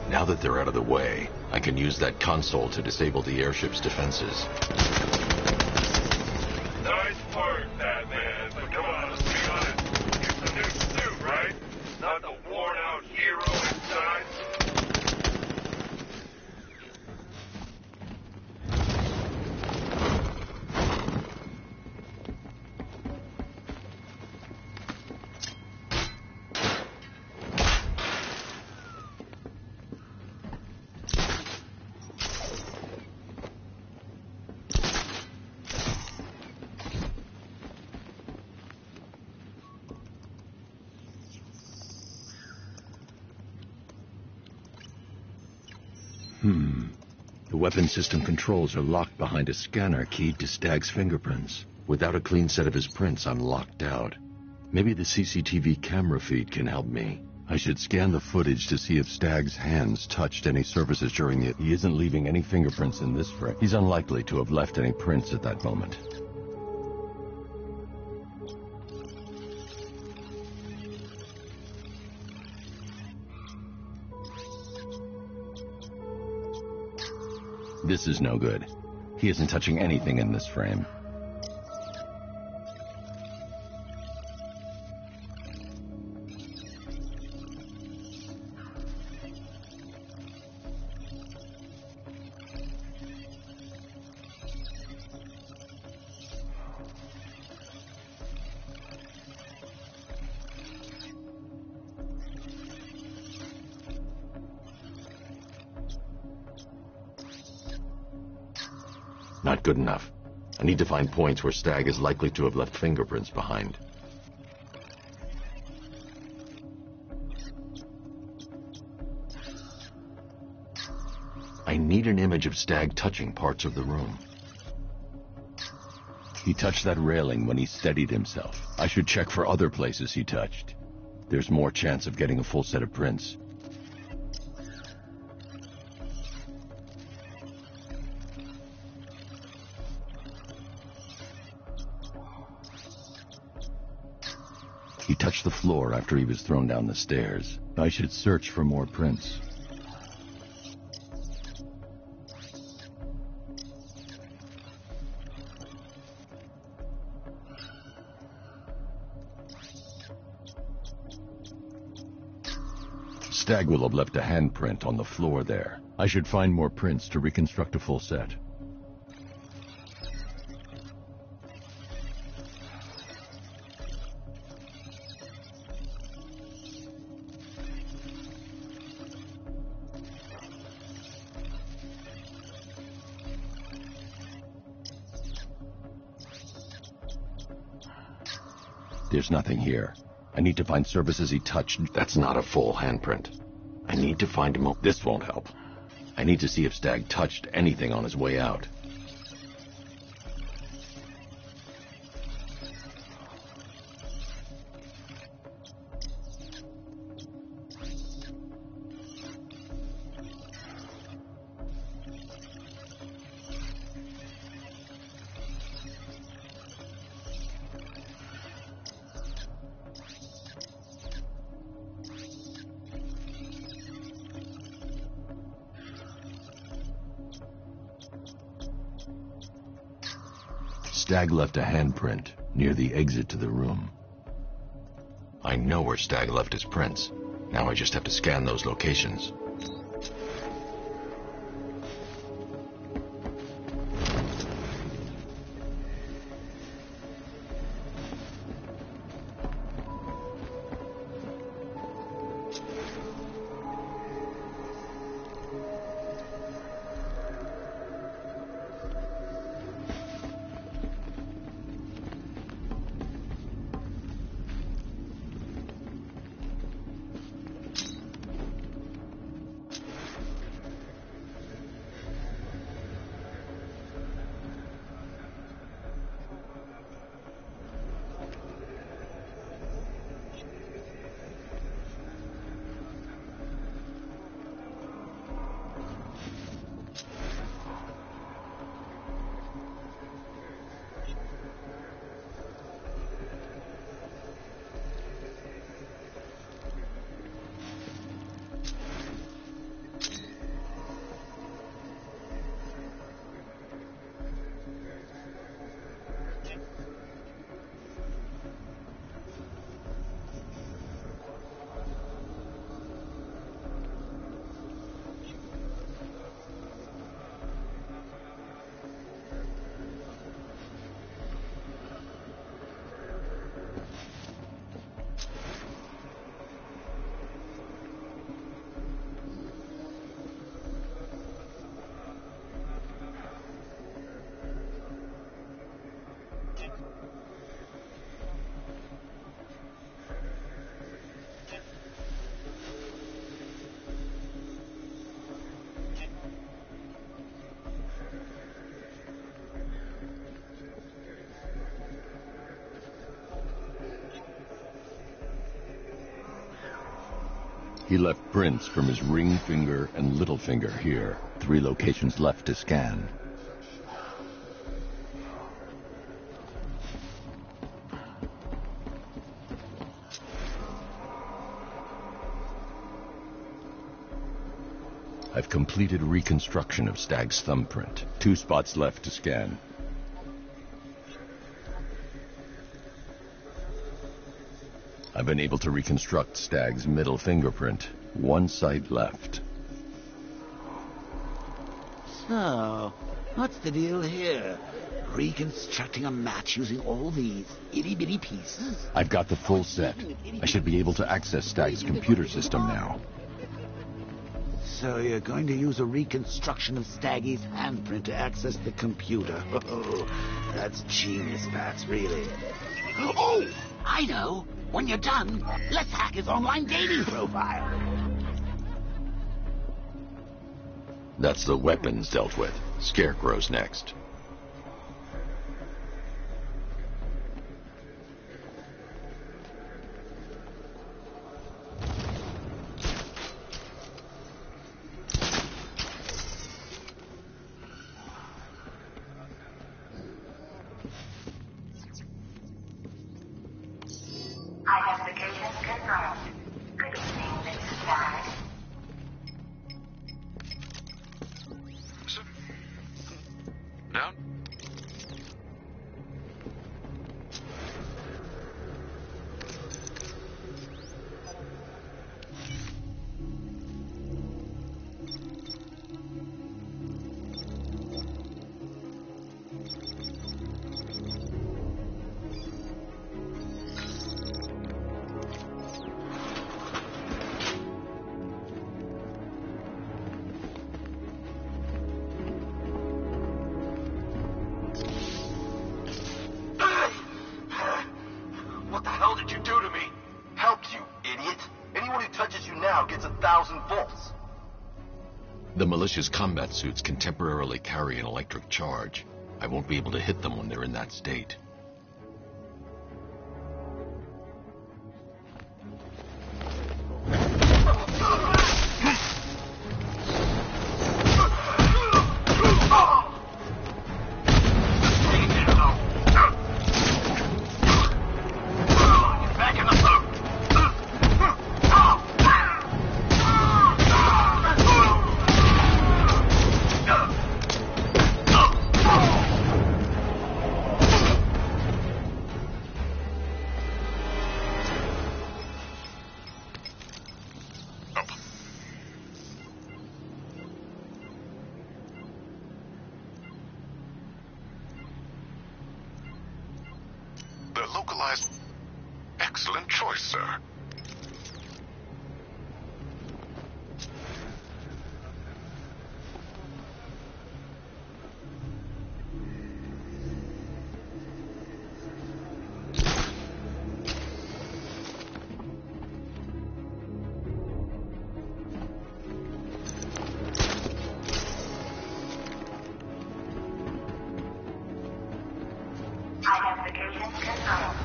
Now that they're out of the way, I can use that console to disable the airship's defenses. Nice work, Batman. But come on, let's be honest. It's the new suit, right? Not the worn-out hero inside. The weapon system controls are locked behind a scanner keyed to Stagg's fingerprints. Without a clean set of his prints, I'm locked out. Maybe the CCTV camera feed can help me. I should scan the footage to see if Stagg's hands touched any surfaces during it. He isn't leaving any fingerprints in this frame. He's unlikely to have left any prints at that moment. This is no good. He isn't touching anything in this frame. Not good enough. I need to find points where Stagg is likely to have left fingerprints behind. I need an image of Stagg touching parts of the room. He touched that railing when he steadied himself. I should check for other places he touched. There's more chance of getting a full set of prints. He touched the floor after he was thrown down the stairs. I should search for more prints. Stagg will have left a handprint on the floor there. I should find more prints to reconstruct a full set. There's nothing here. I need to find surfaces he touched. That's not a full handprint. I need to find him. This won't help. I need to see if Stagg touched anything on his way out. Stagg left a handprint near the exit to the room. I know where Stagg left his prints. Now I just have to scan those locations. He left prints from his ring finger and little finger here. 3 locations left to scan. I've completed reconstruction of Stag's thumbprint. 2 spots left to scan. I've been able to reconstruct Stag's middle fingerprint. 1 site left. So, what's the deal here? Reconstructing a match using all these itty-bitty pieces? I've got the full set. I should be able to access Stag's computer system now. So you're going to use a reconstruction of Staggy's handprint to access the computer. Oh, that's genius, Bats, really. Oh, I know. When you're done, let's hack his online dating profile. That's the weapons dealt with. Scarecrow's next. Identification confirmed. Good evening, Mrs. Stag. Down. What the hell did you do to me? Help, you idiot. Anyone who touches you now gets 1,000 volts. The malicious combat suits can temporarily carry an electric charge. I won't be able to hit them when they're in that state. They're localized. Excellent choice, sir. Identification confirmed.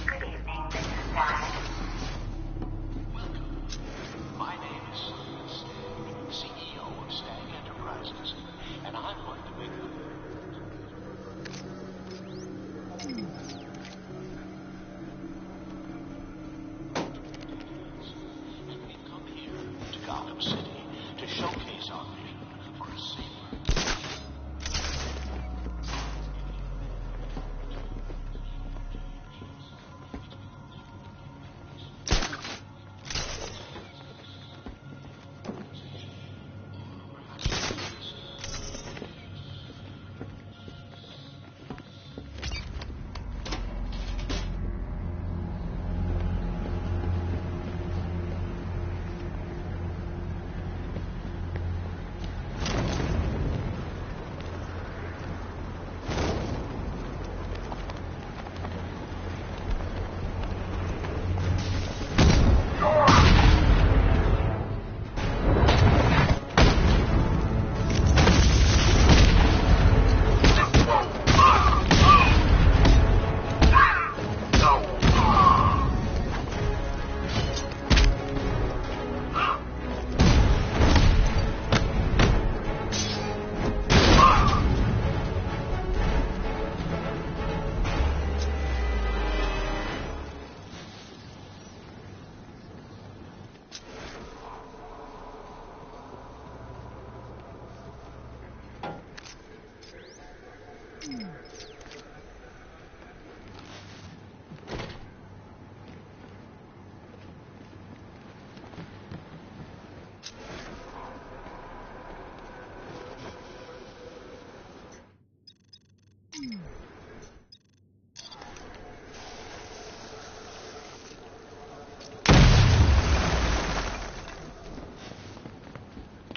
Good evening, Mrs. Stag.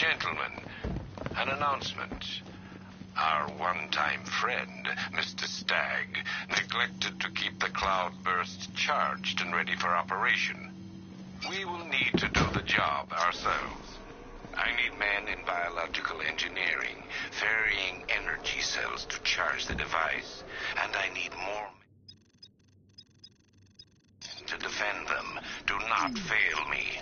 Gentlemen, an announcement. Our one-time friend, Mr. Stagg, neglected to keep the cloudburst charged and ready for operation. We will need to do the job ourselves. I need men in biological engineering, ferrying energy cells to charge the device, and I need more men to defend them. Do not fail me.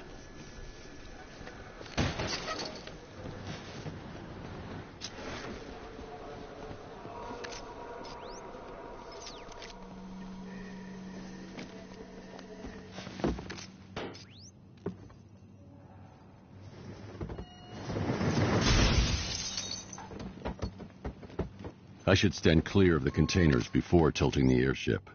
I should stand clear of the containers before tilting the airship.